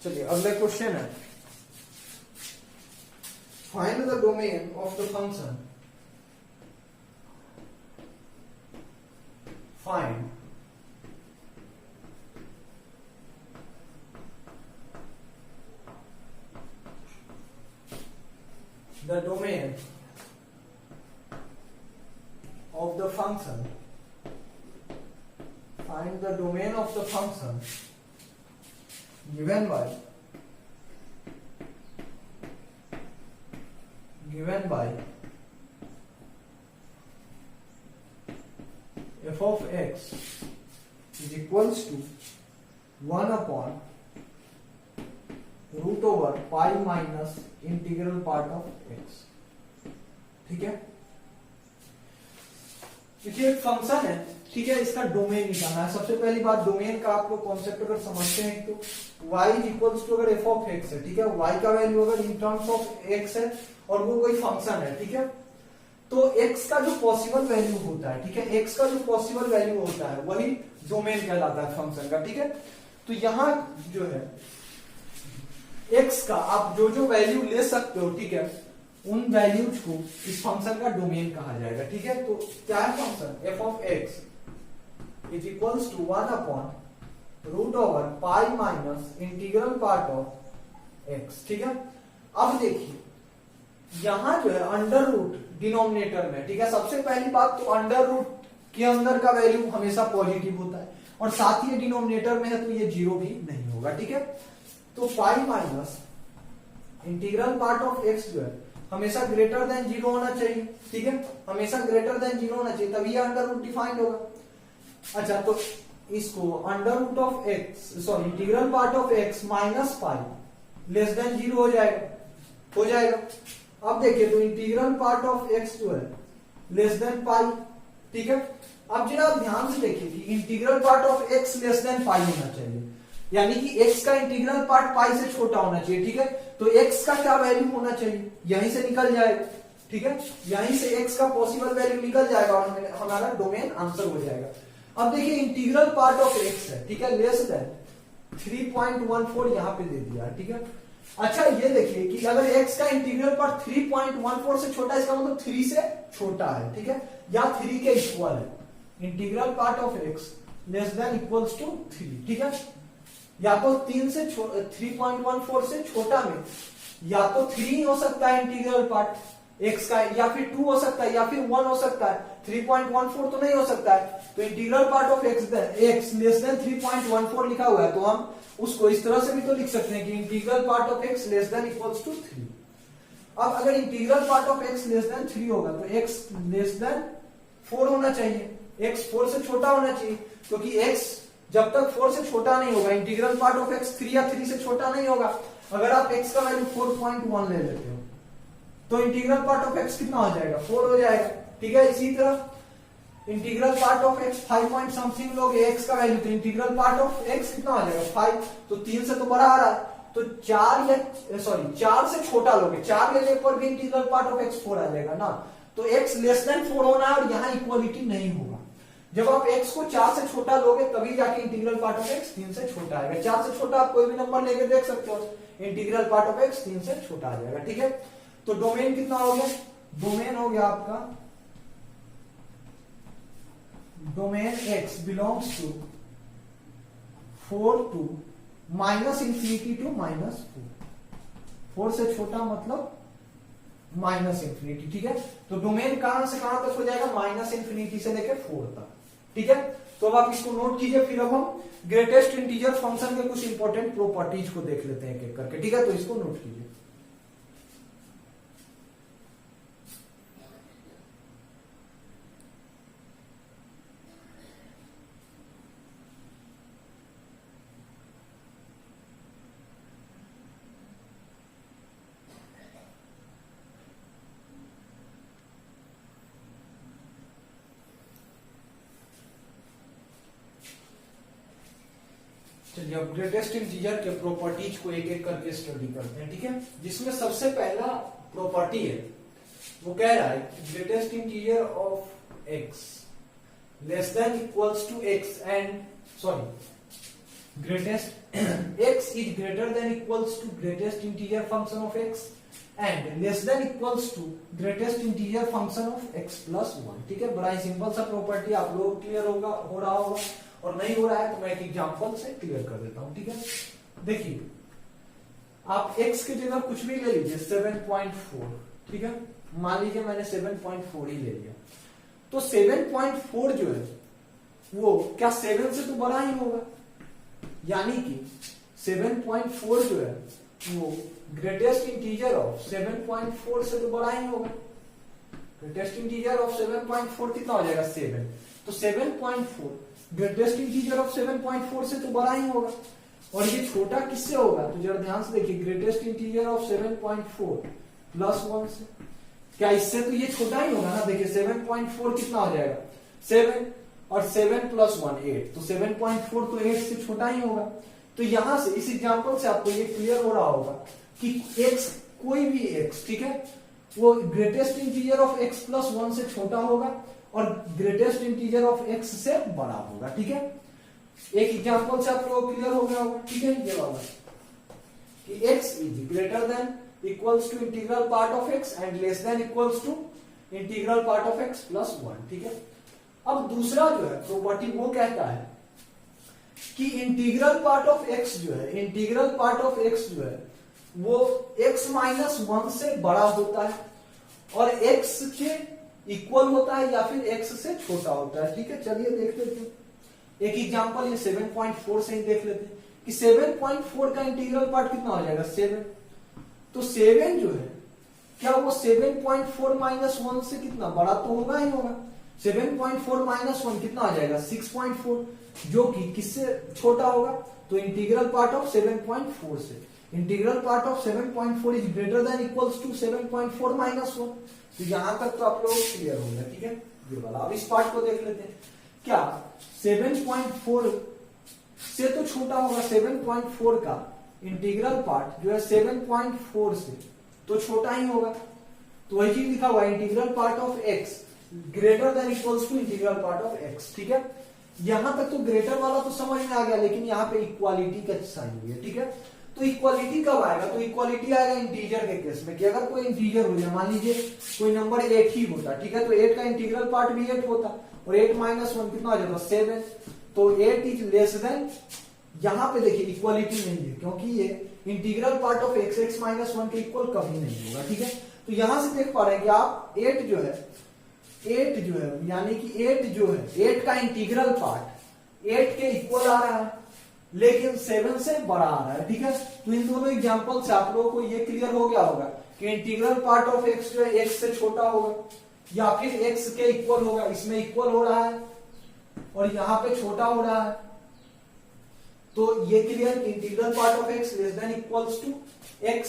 चलिए, अगला क्वेश्चन है, find the domain of the function, find the domain of the function, find the domain of the function given by f of x is equals to 1 upon root over pi minus integral part of x. ठीक है, देखिए एक function है, ठीक है, इसका domain निकालना है। सबसे पहली बात, डोमेन का आप लोग कॉन्सेप्ट अगर समझते हैं तो y इक्वल्स टू अगर f ऑफ x है, ठीक है, y का वैल्यू अगर इन टर्म्स ऑफ x है और वो कोई फंक्शन है, ठीक है, तो x का जो पॉसिबल वैल्यू होता है, ठीक है, x का जो पॉसिबल वैल्यू होता है वही डोमेन कहलाता है फंक्शन का, ठीक है। तो यहां जो है x का आप जो जो वैल्यू ले सकते हो, ठीक है, उन वैल्यूज को इस फंक्शन का डोमेन कहा जाएगा, ठीक है। तो क्या है function, f of x is equals to 1 upon root over pi minus integral part of x, ठीक है। अब देखिए यहां जो है अंडर रूट डिनोमिनेटर में, ठीक है, सबसे पहली बात तो अंडर रूट के अंदर का वैल्यू हमेशा पॉजिटिव होता है और साथ ही डिनोमिनेटर में है तो ये जीरो भी नहीं होगा, ठीक है। तो पाई minus integral part of x जो है हमेशा ग्रेटर देन 0 होना चाहिए, ठीक है, हमेशा ग्रेटर देन 0 होना चाहिए, तभी अंडर रूट डिफाइंड होगा। अच्छा, तो इसको under root of x sorry integral part of x minus pi less than 0 हो जाएगा। अब देखिए, तो इंटीग्रल पार्ट ऑफ एक्स जो है लेस देन पाई, ठीक है। अब जरा ध्यान से देखिए कि integral part of x less than pi होना चाहिए, यानी कि x का इंटीग्रल पार्ट पाई से छोटा होना चाहिए, ठीक है। तो x का क्या वैल्यू होना चाहिए, यहीं से निकल जाएगा, ठीक है, यहीं से x का पॉसिबल वैल्यू निकल जाएगा और हमारा डोमेन आंसर हो जाएगा। अब देखिए इंटीग्रल पार्ट ऑफ x है, ठीक है, लेस देन 3.14 यहां पे दे दिया, ठीक है। अच्छा, ये देखिए कि अगर x का इंटीग्रल पार्ट 3.14 से छोटा है, इसका मतलब 3 से छोटा है, ठीक है, या 3 के इक्वल है। Integral part of x less than equals to 3, ठीक है, या तो 3.14 से छोटा में या तो 3 हो सकता है इंटीग्रल पार्ट x का, या फिर 2 हो सकता है, या फिर 1 हो सकता है, 3.14 तो नहीं हो सकता है। तो integral part of x less then 3.14 लिखा हुआ है, तो हम उसको इस तरह से भी तो लिख सकते हैं कि integral part of x less than equals to 3। अब अगर integral part of x less than 3 होगा तो x लेस देन 4 होना चाहिए, x 4 से छोटा होना चाहिए, क्योंकि x जब तक 4 से छोटा नहीं होगा, इंटीग्रल पार्ट ऑफ x 3 या 3 से छोटा नहीं होगा। अगर आप x का वैल्यू 4.1 ले लेते हो तो इंटीग्रल पार्ट ऑफ x कितना हो जाएगा, 4 हो जाएगा, ठीक है। इसी तरह integral part of x 5 point something लोगे x का वैल्यू, तो इंटीग्रल पार्ट ऑफ x कितना हो जाएगा 5, तो 3 से तो बड़ा आ रहा है, तो 4 से छोटा लोगे, 4 लेने पर भी इंटीग्रल पार्ट ऑफ x 4 आ जाएगा ना। तो x लेस देन 4 होना है और यहाँ इक्वलिटी नहीं होगा। जब आप x को 4 से छोटा लोगे तभी जाके इंटीग्रल पार्ट ऑफ x 3 से छोटा आएगा। 4 से छोटा आप कोई भी नंबर लेके देख सकते हो, इंटीग्रल पार्ट ऑफ x 3 से छोटा आ जाएगा, ठीक है। तो डोमेन कितना हो गया, डोमेन हो गया आपका, domain x belongs to 4 to minus infinity to -4 से छोटा मतलब माइनस इंफिनिटी, ठीक है। तो डोमेन कहां से कहां तक हो जाएगा, माइनस इंफिनिटी से लेकर 4 तक, ठीक है। तो अब आप इसको नोट कीजिए, फिर अब हम ग्रेटेस्ट इंटीजर फंक्शन के कुछ इंपॉर्टेंट प्रॉपर्टीज को देख लेते हैं एक एक करके, ठीक है। तो इसको नोट कीजिए। चलिए अब ग्रेटेस्ट इंटीजर के प्रॉपर्टीज को एक एक करके स्टडी करते हैं, ठीक है। जिसमें सबसे पहला प्रॉपर्टी है वो कह रहा है greatest integer of x less than equals to x and sorry greatest x is greater than equals to greatest integer function of x and less than equals to greatest integer function of x plus 1, ठीक है। बड़ा ही simple सा property, आप लोग clear हो रहा होगा, और नहीं हो रहा है तो मैं एक एग्जांपल से क्लियर कर देता हूं, ठीक है। देखिए, आप x की जगह कुछ भी ले लीजिए 7.4, ठीक है, मान लीजिए मैंने 7.4 ही ले लिया, तो 7.4 जो है वो क्या 7 से तो बड़ा ही होगा, यानी कि 7.4 जो है वो ग्रेटेस्ट इंटीजर ऑफ 7.4 से तो बड़ा ही होगा। ग्रेटेस्ट इंटीजर ऑफ 7.4 कितना हो जाएगा 7, तो 7.4 ग्रेटेस्ट इंटीजर ऑफ 7.4 से तो बड़ा ही होगा। और ये छोटा किससे होगा, तो जरा ध्यान से देखिए, ग्रेटेस्ट इंटीजर ऑफ 7.4 प्लस 1 से, क्या इससे तो ये छोटा ही होगा ना। देखिए 7.4 कितना हो जाएगा 7, और 7 प्लस 1 8, तो 7.4 तो 8 से छोटा ही होगा। तो यहां से इस एग्जांपल से आपको ये क्लियर हो रहा होगा कि x कोई भी x, ठीक है, वो greatest integer of x plus 1 से छोटा होगा और ग्रेटेस्ट इंटीजर ऑफ x से बड़ा होगा, ठीक है। एक एग्जांपल से आप लोग क्लियर हो गया होगा, ठीक है। ये वाला कि x is greater than equals to integral part of x and less than equals to integral part of x plus 1, ठीक है। अब दूसरा जो है प्रॉपर्टी वो कहता है कि इंटीग्रल पार्ट ऑफ x जो है, इंटीग्रल पार्ट ऑफ x जो है वो x माइनस 1 से बड़ा होता है और x के इक्वल होता है या फिर x से छोटा होता है, ठीक है। चलिए देख लेते हैं एक एग्जांपल, ये 7.4 से ही देख लेते हैं कि 7.4 का इंटीग्रल पार्ट कितना हो जाएगा 7, तो 7 जो है क्या वो 7.4 माइनस 1 से कितना बड़ा तो होगा ही होगा। 7.4 माइनस 1 कितना आ जाएगा 6.4, जो कि किससे छोटा होगा, तो इंटीग्रल पार्ट ऑफ 7.4 से। Integral part of 7.4 is greater than equals to 7.4 minus 1। तो यहां तक तो आप लोग क्लियर हो गया, ठीक है ये वाला। अब इस पार्ट को देख लेते हैं, क्या 7.4 से तो छोटा होगा, 7.4 का इंटीग्रल पार्ट जो है 7.4 से तो छोटा ही होगा। तो वही चीज लिखा हुआ है integral part of x greater than equals to integral part of x, ठीक है। यहां तक तो ग्रेटर वाला तो समझ में आ गया, लेकिन यहाँ पे इक्वालिटी का साइन हुई है, ठीक है। तो इक्वालिटी कब आएगा, तो इक्वालिटी आएगा इंटीजर के केस में, कि अगर कोई इंटीजर हो जाए, मान लीजिए कोई नंबर 8 ही होता, ठीक है, तो 8 का इंटीग्रल पार्ट भी 8 होता, और 8 माइनस 1 कितना हो जाता 7। तो 8 इज लेस देन, यहां पे देखिए इक्वालिटी नहीं है, क्योंकि ये integral part of x minus 1 के इक्वल कभी नहीं होगा, ठीक है। तो यहां से देख पा रहे हैं कि आप 8 जो है यानी कि 8 जो है 8 का इंटीग्रल पार्ट 8 के इक्वल आ रहा है, लेकिन 7 से बड़ा आ रहा है, ठीक है। तो इन दोनों एग्जांपल से आप लोगों को ये क्लियर हो गया होगा कि इंटीग्रल पार्ट ऑफ x जो है x से छोटा होगा या फिर x के इक्वल होगा। इसमें इक्वल हो रहा है और यहाँ पे छोटा हो रहा है, तो ये clear integral part of x less than equals to x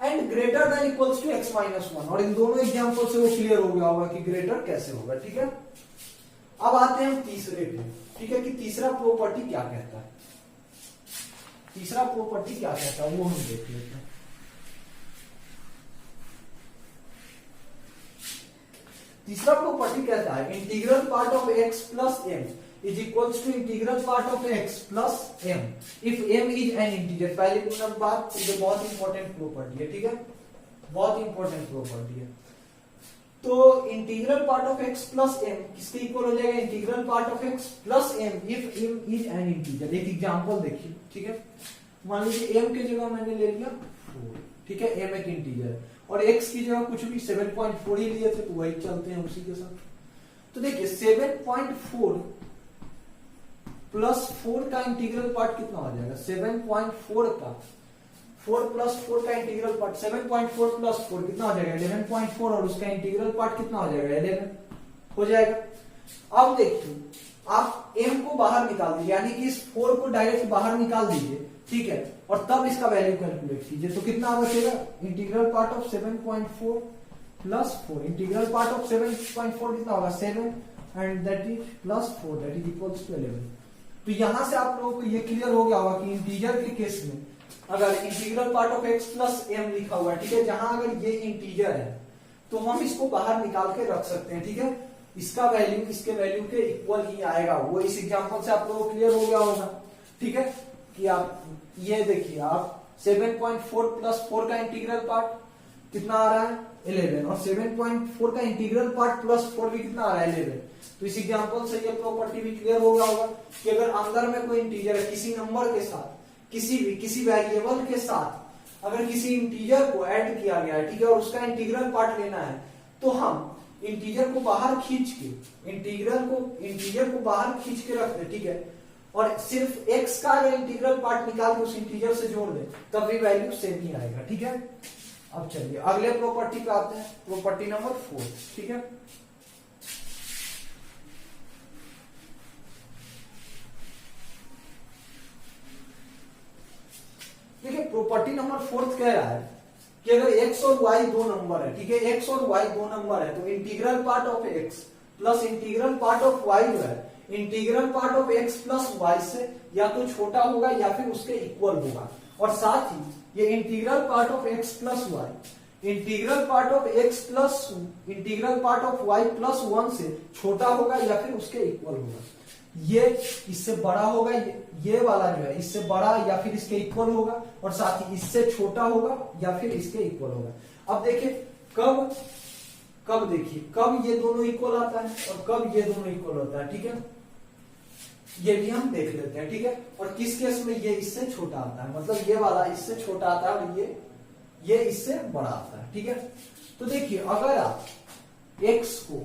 and greater than equals to x minus 1। और इन दोनों एग्जांपल से वो क्लियर हो गया होगा कि ग्रेटर कैसे होगा, ठीक है। अब आते हैं हम तीसरे पे, ठीक है, कि तीसरा प्रॉपर्टी क्या कहता है। तीसरा प्रॉपर्टी क्या कहता है वो हम देख लेते हैं। तीसरा प्रॉपर्टी कहता है integral part of x plus m is equals to integral part of x plus m if m is an integer. पहले बात, ये बहुत इंपॉर्टेंट प्रॉपर्टी है, ठीक है, बहुत इंपॉर्टेंट प्रॉपर्टी है। तो integral part of x plus m किसके इक्वल हो जाएगा, integral part of x plus m if m is an integer. एक एग्जांपल देखिए, ठीक है, मान लीजिए m की जगह मैंने ले लिया 4, ठीक है, m एक इंटीजर है, और x की जगह कुछ भी 7.4 ही लिए थे, तो वही चलते हैं उसी के साथ। तो देखिए 7.4 प्लस 4 का इंटीग्रल पार्ट कितना हो जाएगा, 7.4 का 4 प्लस 4 का इंटीग्रल पार्ट 7.4 प्लस 4 कितना हो जाएगा 11.4, और उसका इंटीग्रल पार्ट कितना हो जाएगा 11 हो जाएगा। अब देखिए आप m को बाहर निकाल दीजिए, यानी कि इस 4 को डायरेक्ट बाहर निकाल दीजिए, ठीक है, और तब इसका वैल्यू कैलकुलेट कीजिए। तो कितना बचेगा, integral part of 7.4 plus 4, integral part of 7.4 कितना होगा 7 and that is plus 4 that is equals to 11। तो यहां से आप लोगों को ये क्लियर हो गया होगा कि इंटीजर के केस में अगर integral part of x plus m लिखा हुआ है, ठीक है, जहां अगर ये इंटीजर है तो हम इसको बाहर निकाल के रख सकते हैं, ठीक है, इसका वैल्यू इसके वैल्यू के इक्वल ही आएगा। वो इस एग्जांपल से आप लोगों को क्लियर हो गया होगा, ठीक है, कि आप ये देखिए आप 7.4 प्लस 4 का इंटीग्रल पार्ट कितना आ रहा है 11, और 7.4 का इंटीग्रल पार्ट प्लस 4 भी कितना आ रहा है 11। तो इस एग्जांपल से ये प्रॉपर्टी भी क्लियर हो गया होगा कि अगर अंदर में कोई इंटीजर है, किसी नंबर के साथ, किसी वेरिएबल के साथ अगर किसी इंटीजर को ऐड किया गया है, ठीक है, और उसका इंटीग्रल पार्ट लेना है, तो हम इंटीजर को बाहर खींच के इंटीजर को बाहर खींच के रख दे, ठीक है, और सिर्फ x का या इंटीग्रल पार्ट निकाल के उस इंटीजर से जोड़ दे, तब भी वैल्यू सेम ही आएगा, ठीक है। अब चलिए अगले प्रॉपर्टी पे आते हैं, प्रॉपर्टी नंबर 4, ठीक है। देखिए प्रॉपर्टी नंबर 4 कह रहा है कि अगर x और y दो नंबर है, ठीक है, x और y दो नंबर है, तो integral part of x plus integral part of y जो है integral part of x plus y से या तो छोटा होगा या फिर उसके इक्वल होगा। और साथ ही ये integral part of x plus y integral part of x plus integral part of y plus 1 से छोटा होगा या फिर उसके इक्वल होगा। ये इससे बड़ा होगा, ये वाला जो है इससे बड़ा या फिर इसके इक्वल होगा, और साथ ही इससे छोटा होगा या फिर इसके इक्वल होगा। अब देखिए कब ये दोनों इक्वल आता है और कब ये दोनों इक्वल होता है, ठीक है, ये भी हम देख लेते हैं, ठीक है। और किस केस में ये इससे छोटा आता है, मतलब ये वाला इससे छोटा आता है और ये इससे बड़ा आता है, ठीक है। तो देखिए अगर आप x को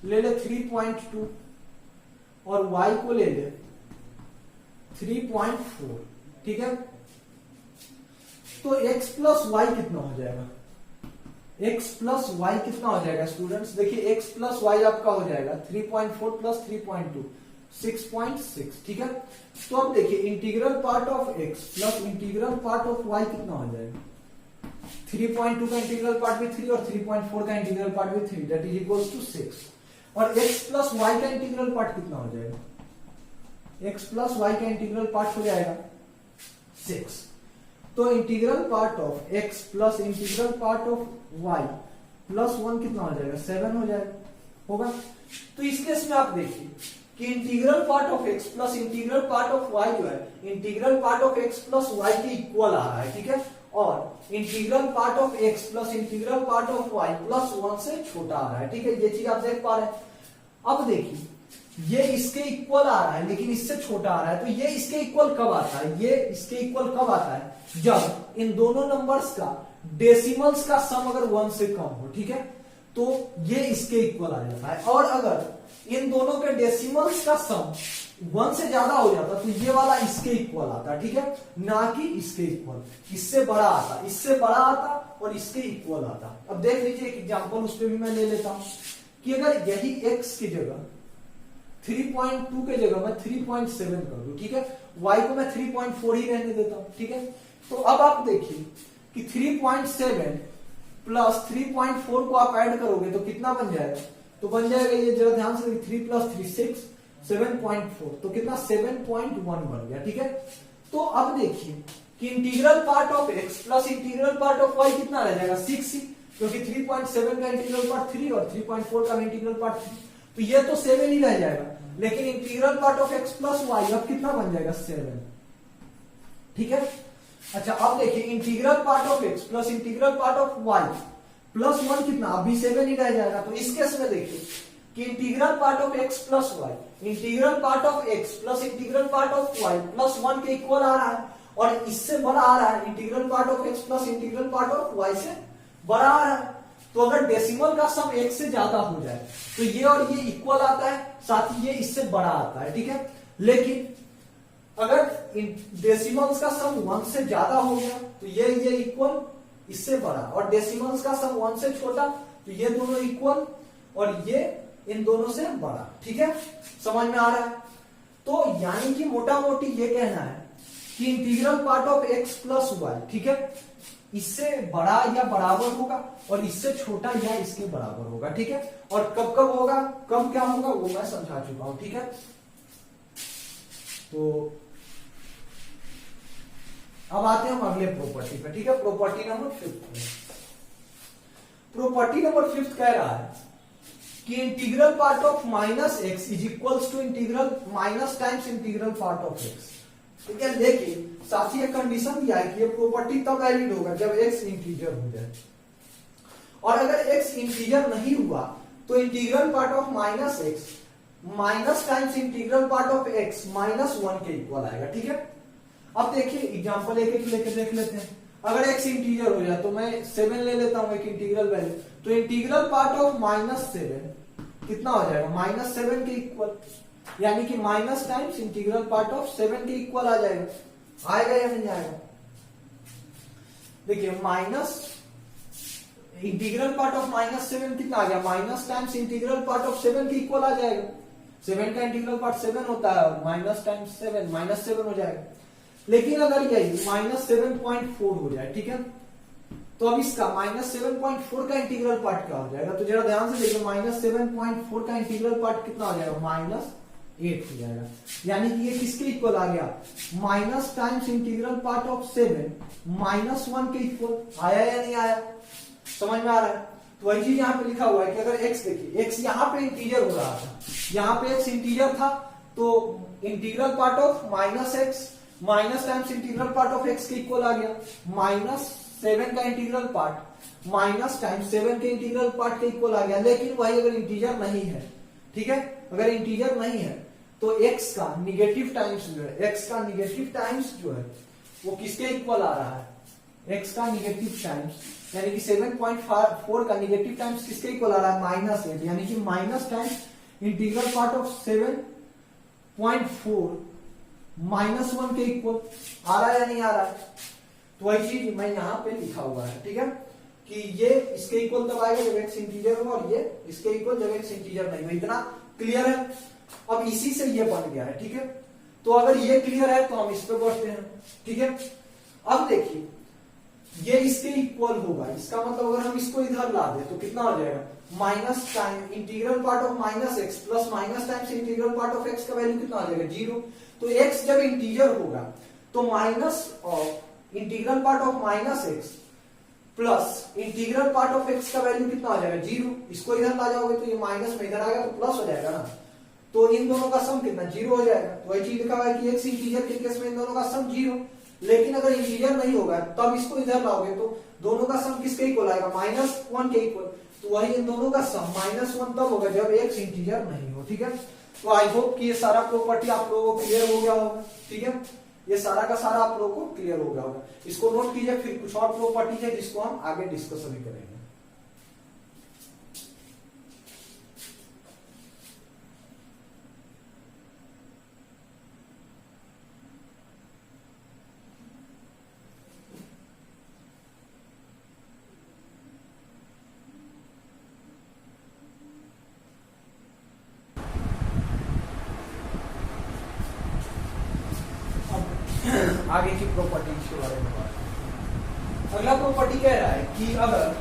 ले ले 3.2 और y को ले ले 3.4, ठीक है, तो x प्लस वाई कितना हो जाएगा, x प्लस वाई कितना हो जाएगा स्टूडेंट्स, देखिए x प्लस वाई आपका हो जाएगा 3.4 प्लस 3.2 6.6, ठीक है। तो अब देखिए integral part of x plus integral part of y कितना हो जाएगा, 3.2 का इंटीग्रल पार्ट भी 3 और 3.4 का इंटीग्रल पार्ट भी 3, दैट इज इक्वल्स टू 6। और x प्लस y का इंटीग्रल पार्ट कितना हो जाएगा, x प्लस y का इंटीग्रल पार्ट हो जाएगा 6। तो integral part of x plus integral part of y plus 1 कितना हो जाएगा, 7 हो जाएगा, होगा। तो इस केस में आप देखिए कि integral part of x plus integral part of y जो है integral part of x plus y के इक्वल आ रहा है, ठीक है। और integral part of x plus integral part of y plus 1 से छोटा आ रहा है, ठीक है। ये चीज आप देख पा रहे हैं। अब देखिए ये इसके इक्वल आ रहा है लेकिन इससे छोटा आ रहा है, तो ये इसके इक्वल कब आता है, ये इसके इक्वल कब आता है, जब इन दोनों नंबर्स का डेसिमल्स का सम अगर 1 से कम हो, ठीक है, तो ये इसके इक्वल आ जाता है। और अगर इन दोनों के डेसिमल्स का सम 1 से ज्यादा हो जाता तो ये वाला इसके इक्वल आता, ठीक है, ना कि इसके इक्वल, इससे बड़ा आता, इससे बड़ा आता और इसके इक्वल आता। अब देख लीजिए एक एग्जांपल उस पर भी मैं ले लेता हूं कि अगर यही x की जगह 3.2 के जगह मैं 3.7 कर दूं, ठीक है, y को मैं 3.4 ही रहने देता हूं, ठीक है। तो अब आप देखिए कि 3.7 प्लस 3.4 को आप ऐड करोगे तो कितना बन जाएगा, तो बन जाएगा ये जरा ध्यान से 3 प्लस 3 6 7.4, तो कितना 7.1 बन गया, ठीक है। तो अब देखिए कि integral part of x plus integral part of y कितना रह जाएगा 6 ही, क्योंकि 3.7 का इंटीग्रल पार्ट 3 और 3.4 का इंटीग्रल पार्ट 3, तो ये तो 7 ही रह जाएगा। लेकिन integral part of x plus Y अब कितना बन जाएगा 7, ठीक है। अच्छा अब देखिए integral part of x plus integral part of y plus 1 कितना अभी 7 ही रह जाएगा। तो इस केस में देखिए कि integral part of x plus y integral part of x plus integral part of y plus 1 के इक्वल आ रहा है और इससे बड़ा आ रहा है integral part of x plus integral part of y से बड़ा आ रहा है। तो अगर डेसिमल का सम 1 से ज्यादा हो जाए तो ये और ये इक्वल आता है, साथ ही ये इससे बड़ा आता है, ठीक है। लेकिन अगर डेसिमल्स का सम 1 से ज्यादा हो गया तो ये इक्वल इससे बड़ा, और डेसिमल्स का सम 1 से छोटा तो ये दोनों इक्वल और ये इन दोनों से बड़ा, ठीक है, समझ में आ रहा है। तो यानी कि मोटा मोटी ये कहना है कि integral part of x plus y, ठीक है, इससे बड़ा या बराबर होगा और इससे छोटा या इसके बराबर होगा, ठीक है। और कब कब होगा, कब क्या होगा वो मैं समझा चुका हूं, ठीक है। तो अब आते हैं हम अगले प्रॉपर्टी पे, ठीक है, प्रॉपर्टी नंबर 5। प्रॉपर्टी नंबर 5 कह रहा है कि integral part of minus x is equals to integral minus times integral part of x, ठीक है। लेकिन साथ ही एक कंडीशन दिया है कि ये प्रॉपर्टी तब वैलिड होगा जब x इंटीजर हो जाए, और अगर x इंटीजर नहीं हुआ तो integral part of minus x minus times integral part of x minus 1 के इक्वल आएगा, ठीक है। अब देखिए एग्जांपल एक लेके देख लेते हैं। अगर x इंटीजर हो जाए तो मैं 7 ले लेता हूं एक इंटीग्रल वैल्यू, तो इंटीग्रल पार्ट ऑफ -7 कितना हो जाएगा -7 के इक्वल, यानी कि minus times integral part of 7 के इक्वल आ जाएगा। आएगा या नहीं आएगा, देखिए माइनस इंटीग्रल पार्ट ऑफ -7 कितना आ गया, minus times integral part of 7 के इक्वल आ जाएगा। 7 का इंटीग्रल पार्ट 7 होता है और माइनस टाइम्स 7 -7 हो जाएगा। लेकिन अगर यही -7.4 हो जाए, ठीक है, तो अब इसका -7.4 का इंटीग्रल पार्ट क्या हो जाएगा, तो जरा ध्यान से देखिए -7.4 का इंटीग्रल पार्ट कितना हो जाएगा -8 हो जाएगा। यानी कि ये किसके इक्वल आ गया, minus times integral part of 7 -1 के इक्वल आया या नहीं आया, समझ में आ रहा है। तो वही चीज यहाँ पे लिखा हुआ है कि अगर x देखिए x यहाँ पे इंटीजर हो रहा था, यहाँ पे x इंटीजर था तो integral part of -x minus times integral part of x के इक्वल आ गया, -7 का इंटीग्रल पार्ट माइनस टाइम्स 7 के इंटीग्रल पार्ट के इक्वल आ गया। लेकिन वही अगर इंटीजर नहीं है, ठीक है, अगर इंटीजर नहीं है तो x का निगेटिव टाइम्स जो है, x का निगेटिव टाइम्स जो है वो किसके इक्वल आ रहा है, x का निगेटिव टाइम्स, यानी कि 7.4 का निगेटिव टाइम्स किसके इक्वल आ रहा है -8, यानी कि minus times integral part of 7.4 -1 के इक्वल आ रहा है या नहीं आ रहा है। तो वही चीज मैं यहाँ पे लिखा हुआ है, ठीक है, कि ये इसके इक्वल तब आएगा जब एक्स इंटीजर हो और ये इसके इक्वल जब एक्स इंटीजर नहीं हो। इतना क्लियर है? अब इसी से ये बन गया है, ठीक है। तो अगर ये क्लियर है तो हम इस पे बढ़ते हैं, ठीक है। अब देखिए ये इसके इक्वल होगा, इसका मतलब अगर हम इसको इधर ला दे तो कितना हो जाएगा, minus time integral part of minus x plus minus times integral part of x का वैल्यू कितना आ जाएगा, 0। तो एक्स जब इंटीजर होगा तो minus of integral part of minus x plus integral part of x का वैल्यू कितना आ जाएगा, 0। इसको इधर ला जाओगे तो ये माइनस में इधर आएगा तो प्लस हो जाएगा ना, तो इन दोनों का सम कितना, 0 हो जाएगा। तो वही चीज लिखा हुआ है कि एक्स इंटीजर के केस में इन दोनों का सम 0। लेकिन अगर इंटीजर नहीं होगा तब इसको इधर लाओगे तो दोनों का सम किसके इक्वल आएगा, -1 के इक्वल। तो वही इन दोनों का सम -1 तब होगा जब एक्स इंटीजर नहीं हो, ठीक है। तो आई होप कि ये सारा प्रॉपर्टी आप लोगों को क्लियर हो गया होगा, ठीक है। ये सारा का सारा आप लोगों को क्लियर हो गया होगा। इसको नोट कीजिए, फिर कुछ और प्रॉपर्टी है जिसको हम आगे डिस्कस अभी करेंगे। आगे की प्रॉपर्टीज के बारे में बात। अगला प्रॉपर्टी कह रहा है कि अगर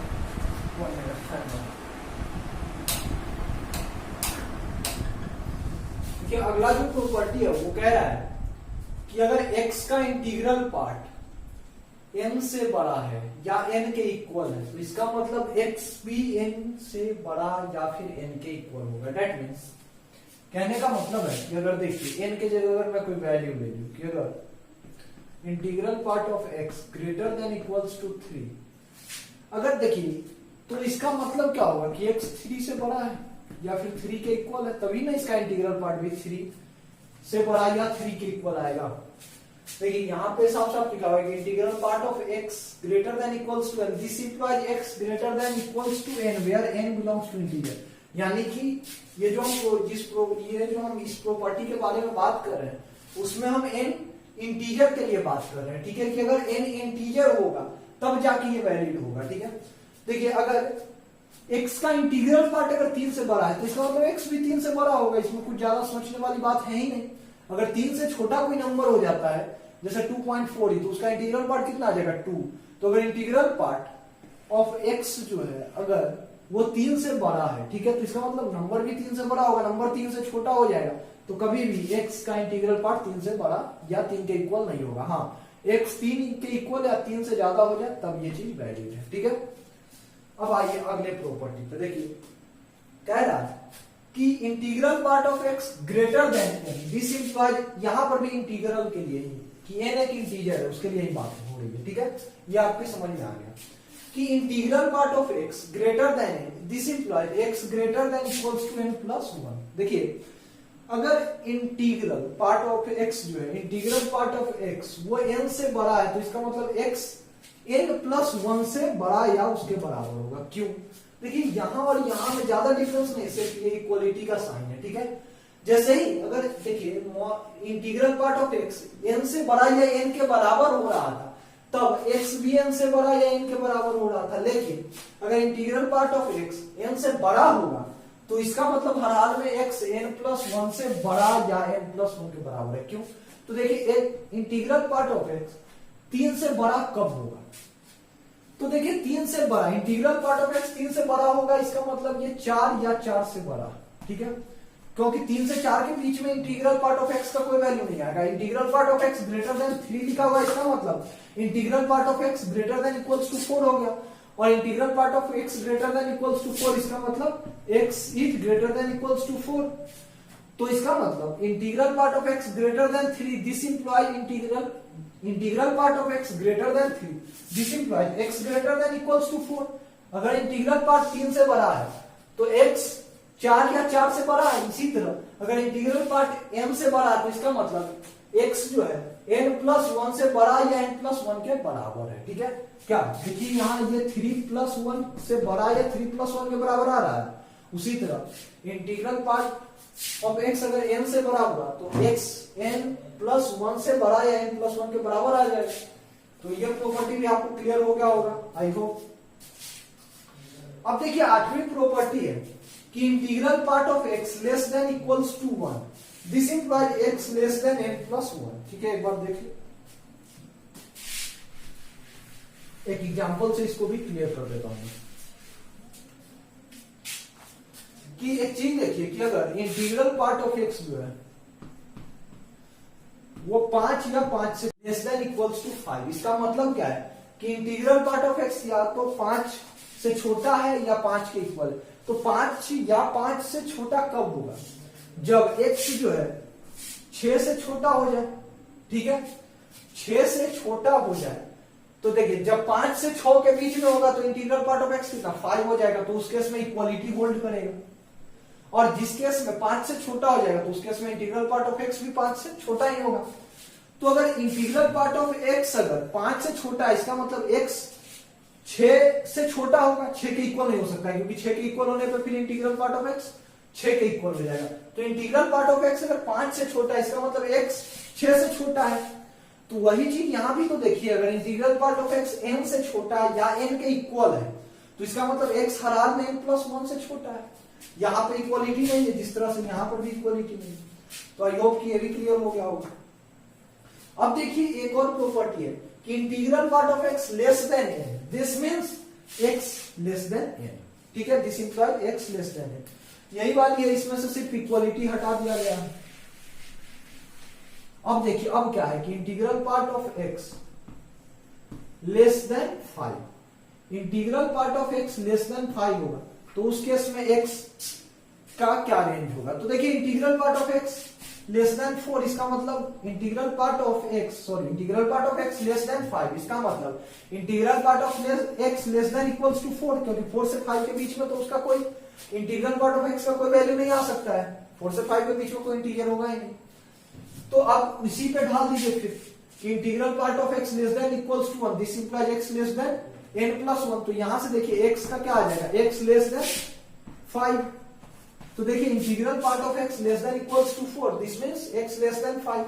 देखिए अगला जो प्रॉपर्टी है वो कह रहा है कि अगर x का इंटीग्रल पार्ट n से बड़ा है या n के इक्वल है तो इसका मतलब x भी n से बड़ा या फिर n के इक्वल होगा। दैट मीन्स कहने का मतलब है कि अगर देखिए n के जगह अगर मैं कोई वैल्यू ले लूं कि अगर integral part of x greater than equals to 3, अगर देखिए तो इसका मतलब क्या होगा कि x 3 से बड़ा है या फिर 3 के इक्वल है, तभी ना इसका इंटीग्रल पार्ट भी 3 से बड़ा या 3 के इक्वल आएगा। देखिए यहाँ पे साफ साफ लिखा हुआ है कि integral part of x greater than equals to n, this implies x greater than equals to n where n belongs to integer. यानी कि ये जो हम इस प्रॉपर्टी के बारे में बात कर रहे हैं उसमें हम n इंटीजर के लिए बात कर रहे हैं, ठीक है, कि अगर n इंटीजर होगा तब जाके ये वैलिड होगा, ठीक है। देखिए अगर x का इंटीग्रल पार्ट अगर 3 से बड़ा है तो इसका मतलब x भी 3 से बड़ा होगा, इसमें कुछ ज्यादा सोचने वाली बात है ही नहीं। अगर 3 से छोटा कोई नंबर हो जाता है जैसे 2.4 तो उसका इंटीग्रल पार्ट कितना आ जाएगा, 2। तो अगर इंटीग्रल पार्ट ऑफ x जो है अगर वो 3 से बड़ा है, ठीक है, तो इसका मतलब नंबर भी 3 से बड़ा होगा, नंबर 3 से छोटा हो जाएगा तो कभी भी x का इंटीग्रल पार्ट 3 से बड़ा या 3 के इक्वल नहीं होगा। हाँ, x 3 के इक्वल या 3 से ज्यादा हो जाए तब ये चीज वैलिड है, ठीक है। अब आइए अगले प्रॉपर्टी पे। देखिए कह रहा है कि integral part of x greater than n, this implies, यहां पर भी इंटीग्रल के लिए ही कि n एक इंटीजर है उसके लिए ही बात हो रही है, ठीक है। ये आपके समझ में आ गया कि integral part of x greater than n, this implies x greater than equals to n plus 1। देखिए अगर इंटीग्रल पार्ट ऑफ x जो है इंटीग्रल पार्ट ऑफ x वो n से बड़ा है तो इसका मतलब x n प्लस 1 से बड़ा या उसके बराबर होगा। क्यों? देखिए यहां और यहां में ज्यादा डिफरेंस नहीं, सिर्फ ये इक्वलिटी का साइन है, ठीक है। जैसे ही अगर देखिए integral part of x n से बड़ा या n के बराबर हो रहा था तब x भी n से बड़ा या n के बराबर हो रहा था, लेकिन अगर integral part of x n से बड़ा होगा तो इसका मतलब हर हाल में x n प्लस 1 से बड़ा या n प्लस 1 के बराबर है। क्यों? तो देखिए इंटीग्रल पार्ट ऑफ x 3 से बड़ा कब होगा, तो देखिए 3 से बड़ा इंटीग्रल पार्ट ऑफ x 3 से बड़ा होगा, इसका मतलब ये 4 या 4 से बड़ा, ठीक है, क्योंकि 3 से 4 के बीच में इंटीग्रल पार्ट ऑफ x का कोई वैल्यू नहीं आएगा। Integral part of x greater than 3 लिखा हुआ है, इसका मतलब integral part of x greater than equals to 4 हो गया, और integral part of x greater than equals to 4 इसका मतलब x is greater than equals to 4। तो इसका मतलब integral part of x greater than 3, this implies integral part of x greater than 3, this implies x greater than equals to 4। अगर integral part 3 से बड़ा है तो x 4 या 4 से बड़ा है। इसी तरह अगर इंटीग्रल पार्ट m से बड़ा है तो इसका मतलब x जो है n प्लस 1 से बड़ा या n प्लस 1 के बराबर है, ठीक है। क्या देखिए यहाँ ये 3 प्लस 1 से बड़ा या 3 प्लस 1 के बराबर आ रहा है, उसी तरह इंटीग्रल पार्ट ऑफ x अगर n से बड़ा होगा तो x n प्लस 1 से बड़ा या n प्लस 1 के बराबर आ जाएगा। तो ये प्रॉपर्टी भी आपको क्लियर हो गया होगा, आई होप। अब देखिए 8वीं प्रॉपर्टी है कि integral part of x less than equals to 1, this implies x less than n plus 1। ठीक है, एक बार देखिए, एक एग्जांपल से इसको भी क्लियर कर देता हूं कि एक चीज देखिए कि अगर इंटीग्रल पार्ट ऑफ x जो है वो 5 या 5 से लेस देन इक्वल्स टू 5, इसका मतलब क्या है कि इंटीग्रल पार्ट ऑफ x या तो 5 से छोटा है या 5 के इक्वल है। तो 5 या 5 से छोटा कब होगा? जब x जो है 6 से छोटा हो जाए। ठीक है, 6 से छोटा हो जाए तो देखिए जब 5 से 6 के बीच में होगा तो इंटीग्रल पार्ट ऑफ x कितना 5 हो जाएगा, तो उस केस में इक्वालिटी होल्ड करेगा। और जिस केस में 5 से छोटा हो जाएगा तो उस केस में इंटीग्रल पार्ट ऑफ x भी 5 से छोटा ही होगा। तो अगर इंटीग्रल पार्ट ऑफ x अगर 5 से छोटा है, इसका मतलब x 6 से छोटा होगा, 6 के इक्वल नहीं हो सकता है, क्योंकि 6 के इक्वल होने पर फिर इंटीग्रल पार्ट ऑफ x 6 के इक्वल हो जाएगा। तो इंटीग्रल पार्ट ऑफ x अगर 5 से छोटा है, इसका मतलब x 6 से छोटा है। तो वही चीज यहां भी तो देखिए, अगर integral part of x n से छोटा है या n के इक्वल है तो इसका मतलब x हर हाल में n प्लस 1 से छोटा है। यहां पर इक्वालिटी नहीं है, जिस तरह से यहां पर भी इक्वालिटी नहीं है। तो आई होप कि ये भी क्लियर हो गया होगा। अब देखिए एक और प्रॉपर्टी है कि integral part of x less than n, this means x less than n। ठीक है, this implies x less than n। यही बात है, इसमें से सिर्फ इक्वालिटी हटा दिया गया है। अब देखिए अब क्या है कि integral part of x less than 5, integral part of x less than 5 होगा तो उस केस में x का क्या रेंज होगा? तो देखिए integral part of x less than 4, इसका मतलब integral part of x less than 5, इसका मतलब integral part of x less than equals to 4, क्योंकि 4 से 5 के बीच में तो उसका कोई इंटीग्रल पार्ट ऑफ x का कोई वैल्यू नहीं आ सकता है। 4 से 5 के बीच में कोई इंटीजर होगा ही नहीं। तो आप इसी पे ढाल दीजिए फिर कि integral part of x less than equals to 1, this implies x less than n plus 1। तो यहां से देखिए x का क्या आ जाएगा, x लेस देन 5। तो देखिए integral part of x less than equals to 4, this means x less than 5।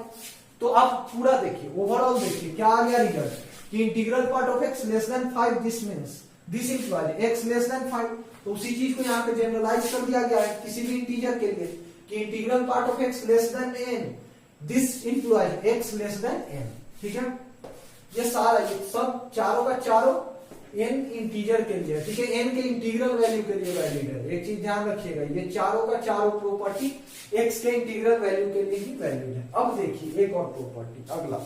तो आप पूरा देखिए, ओवरऑल देखिए क्या आ गया रिजल्ट कि integral part of x less than 5, this means this implies x less than 5। तो उसी चीज को यहाँ पे जनरलाइज कर दिया गया है किसी भी इंटीजर के लिए कि integral part of x less than n, this implies x less than n। ठीक है, ये सारा ये सब चारों का चारों n इंटीजर के लिए, ठीक है, n के इंटीग्रल वैल्यू के लिए वैलिड है। एक चीज ध्यान रखिएगा, ये चारों का चारों प्रॉपर्टी x के इंटीग्रल वैल्यू के लिए ही वैलिड है। अब देखिए एक और प्रॉपर्टी, अगला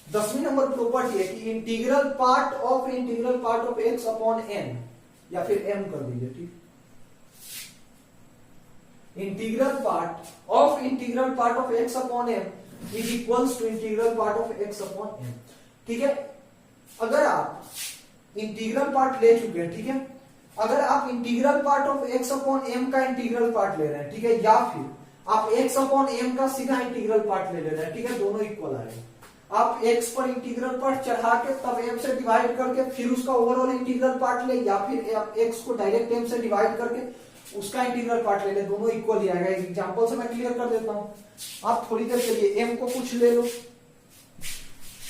10वीं नंबर प्रॉपर्टी है कि integral part of x upon n, या फिर m कर दीजिए। ठीक, integral part of x upon m is equals to integral part of x upon m। ठीक है, अगर आप इंटीग्रल पार्ट ले चुके हैं, ठीक है, अगर आप integral part of x upon m का इंटीग्रल पार्ट ले रहे हैं, ठीक है, या फिर आप x अपॉन m का सीधा इंटीग्रल पार्ट ले रहे हैं, ठीक है, दोनों इक्वल आ रहे हैं। आप x पर इंटीग्रल पार्ट चढ़ा के तब m से डिवाइड करके फिर उसका ओवरऑल इंटीग्रल पार्ट ले, या फिर आप x को डायरेक्ट m से डिवाइड करके उसका इंटीग्रल पार्ट ले ले, दोनों इक्वल ही आएगा। एग्जांपल से मैं क्लियर कर देता हूं। आप थोड़ी देर के लिए m को कुछ ले लो,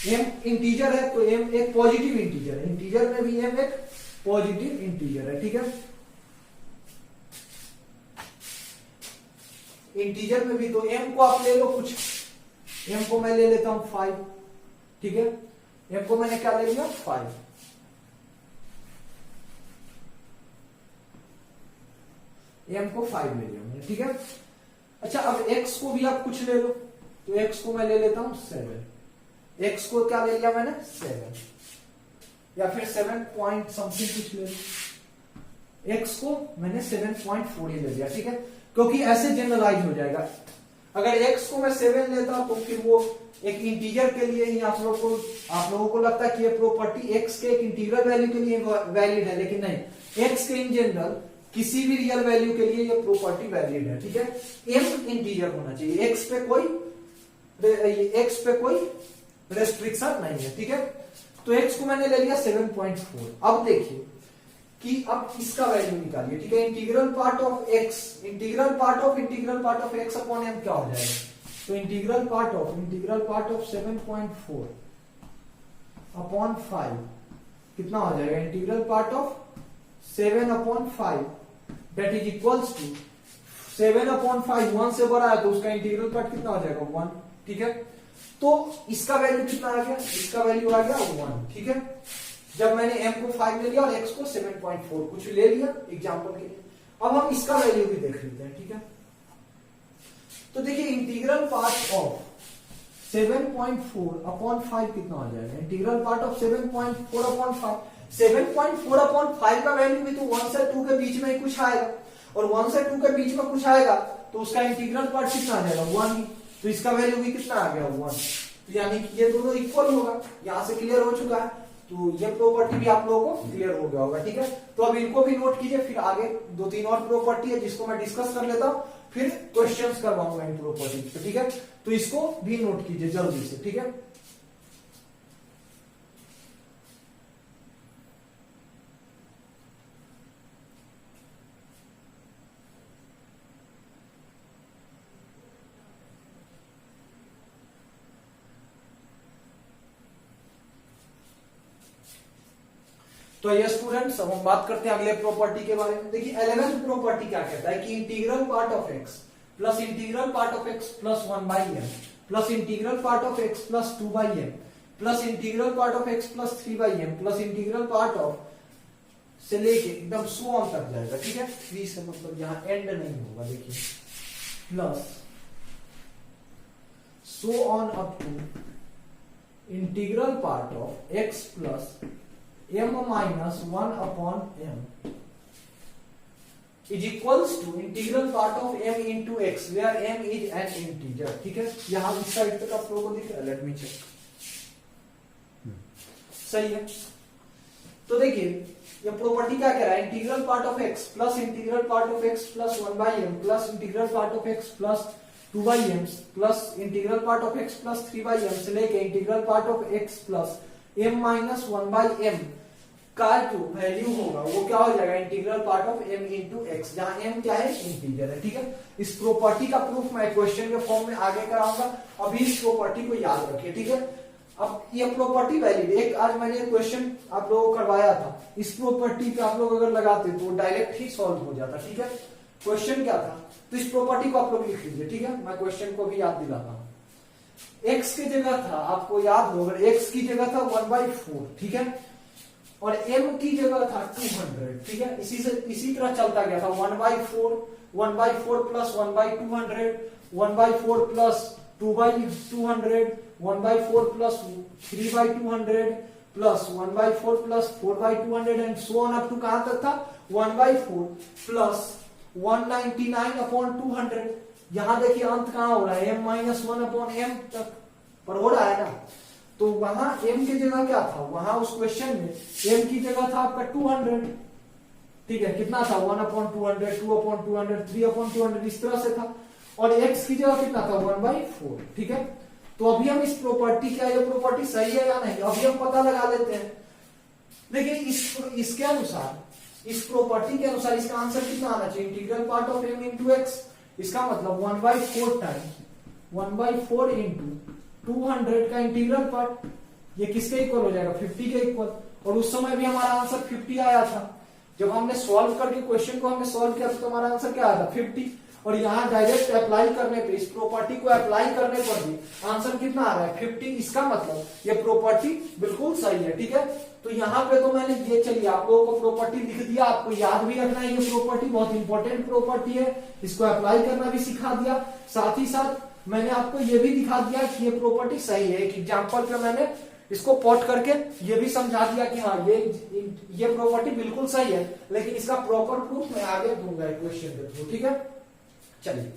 m इंटीजर है तो m एक पॉजिटिव इंटीजर है, इंटीजर में भी m एक पॉजिटिव इंटीजर है। ठीक है, इंटीजर में भी तो m को आप ले लो कुछ, m को मैं ले लेता हूं 5। ठीक है, m को मैंने क्या ले लिया 5, m को 5 ले लिया मैंने। ठीक है, अच्छा अब x को भी आप कुछ ले लो, तो x को मैं ले लेता हूं 7, x को क्या ले लिया मैंने 7, या फिर 7 पॉइंट समथिंग कुछ ले लो, x को मैंने 7.4 ले लिया। ठीक है, क्योंकि ऐसे जनरलाइज हो जाएगा। अगर x को मैं 7 लेता तो फिर वो एक इंटीजर के लिए ही आप लोगों को लगता है कि ये प्रॉपर्टी x के एक इंटीग्रल वैल्यू के लिए वैलिड है, लेकिन नहीं, x के इन जनरल किसी भी रियल वैल्यू के लिए ये प्रॉपर्टी वैलिड है। ठीक है, m इंटीजर होना चाहिए, x पे कोई रेस्ट्रिक्शन नहीं है। ठीक है, तो x को मैंने ले लिया 7.4। अब देखिए कि अब इसका वैल्यू निकालिए। ठीक है, integral part of x upon m क्या हो जाएगा? तो इंटीग्रल पार्ट ऑफ 7.4 अपॉन 5 कितना हो जाएगा, integral part of 7 upon 5 that is equals to 7 upon 5 1 से बड़ा है तो उसका इंटीग्रल पार्ट कितना हो जाएगा 1। ठीक है, तो इसका वैल्यू कितना आ गया, इसका वैल्यू आ गया 1। ठीक है, जब मैंने m को 5 ले लिया और x को 7.4 कुछ ले लिया एग्जांपल के लिए, अब हम इसका वैल्यू भी देख लेते हैं। ठीक है, तो देखिए इंटीग्रल पार्ट ऑफ 7.4 अपॉन 5 कितना हो जाएगा, integral part of 7.4 upon 5, 7.4 upon 5 का वैल्यू भी तो 1 से 2 के बीच में ही कुछ आएगा, और 1 से 2 के बीच में कुछ आएगा तो उसका इंटीग्रल पार्ट कितना आ जाएगा 1 ही, तो इसका वैल्यू भी कितना आ गया 1, तो यानी कि ये दोनों इक्वल होगा। यहां से क्लियर हो चुका है, तो ये प्रॉपर्टी भी आप लोगों को क्लियर हो गया होगा। ठीक है, तो अब इनको भी नोट कीजिए, फिर आगे 2-3 और प्रॉपर्टी है जिसको मैं डिस्कस कर लेता हूं, फिर क्वेश्चंस करवाऊंगा इन प्रॉपर्टी पे। ठीक है, तो इसको भी नोट कीजिए जल्दी से। ठीक है, तो ये स्टूडेंट्स अब हम बात करते हैं अगले प्रॉपर्टी के बारे में। देखिए 11th प्रॉपर्टी क्या कहता है कि integral part of x plus integral part of x plus 1/m plus integral part of x plus 2/m plus integral part of x plus 3/m plus integral part of से लेके एकदम so on तक जाएगा। ठीक है, 3 से मतलब यहां एंड नहीं होगा, देखिए plus so on up to integral part of x plus m minus 1 upon m is equals to integral part of m into x where m is an integer। ठीक है, यहां इस साइड तक आप लोगों को दिख रहा है, लेट मी चेक, सही है। तो देखिए ये प्रॉपर्टी क्या कह रहा है, integral part of x plus integral part of x plus 1/m plus integral part of x plus 2/m plus integral part of x plus 3/m से लेके integral part of x plus m minus 1/m का जो value होगा वो क्या हो जाएगा, integral part of m into x, जहां m क्या है, इंटीजर है। ठीक है, इस प्रॉपर्टी का प्रूफ मैं क्वेश्चन के फॉर्म में आगे कराऊंगा, अभी इस प्रॉपर्टी को याद रखिए। ठीक है, अब ये प्रॉपर्टी वैलिड, एक आज मैंने क्वेश्चन आप लोगों को करवाया था, इस प्रॉपर्टी पे आप लोग अगर लगाते तो डायरेक्ट ही सॉल्व हो जाता। ठीक है, क्वेश्चन क्या था, तो इस प्रॉपर्टी को आप लोग लिख लीजिए। ठीक है, मैं क्वेश्चन को भी याद दिलाता हूँ। x की जगह था, आपको याद होगा, x की जगह था 1/4। ठीक है, और m की जगह था 200। ठीक है, इसी तरह चलता गया था, 1/4 1/4 plus 1/200 1/4 plus 2/200 1/4 plus 3/200 plus 1/4 plus 4/200 and so on up to कहां तक था, 1/4 प्लस 199 अपॉन 200। यहां देखिए अंत कहां हो रहा है, m माइनस 1 अपॉन m तक पर हो रहा है ना, तो वहां m की जगह क्या था, वहां उस क्वेश्चन में m की जगह था आपका 200। ठीक है, कितना था, 1/200 2/200 3/200 इस तरह से था, और x की जगह कितना था 1/4। ठीक है, तो अभी हम इस प्रॉपर्टी, क्या ये प्रॉपर्टी सही है या नहीं, अभी हम पता लगा लेते हैं। देखिए इसके अनुसार, इस प्रॉपर्टी के अनुसार इसका आंसर कितना आना चाहिए, integral part of m into x, इसका मतलब 1/4 टाइम्स 1/4 इंटू 200 का इंटीग्रल पार्ट, ये किसके इक्वल हो जाएगा, 50 के इक्वल। और उस समय भी हमारा आंसर 50 आया था, जब हमने सॉल्व करके क्वेश्चन को हमने सॉल्व किया तो हमारा आंसर क्या आया था, 50। और यहाँ डायरेक्ट अप्लाई करने पे, इस प्रॉपर्टी को अप्लाई करने पर भी आंसर कितना आ रहा है, 50। इसका मतलब ये प्रॉपर्टी बिल्कुल सही है। ठीक है, तो यहाँ पे तो मैंने ये, चलिए आप लोगों को प्रॉपर्टी लिख दिया, आपको याद भी रखना है, ये प्रॉपर्टी बहुत इंपॉर्टेंट प्रॉपर्टी है, इसको अप्लाई करना भी सिखा दिया, साथ ही साथ मैंने आपको ये भी दिखा दिया कि ये प्रॉपर्टी सही है। एक एग्जांपल पे मैंने इसको पॉट करके ये भी समझा दिया कि हाँ ये प्रॉपर्टी बिल्कुल सही है, लेकिन इसका प्रॉपर प्रूफ मैं आगे दूंगा क्वेश्चन के थ्रू। ठीक है, चलिए।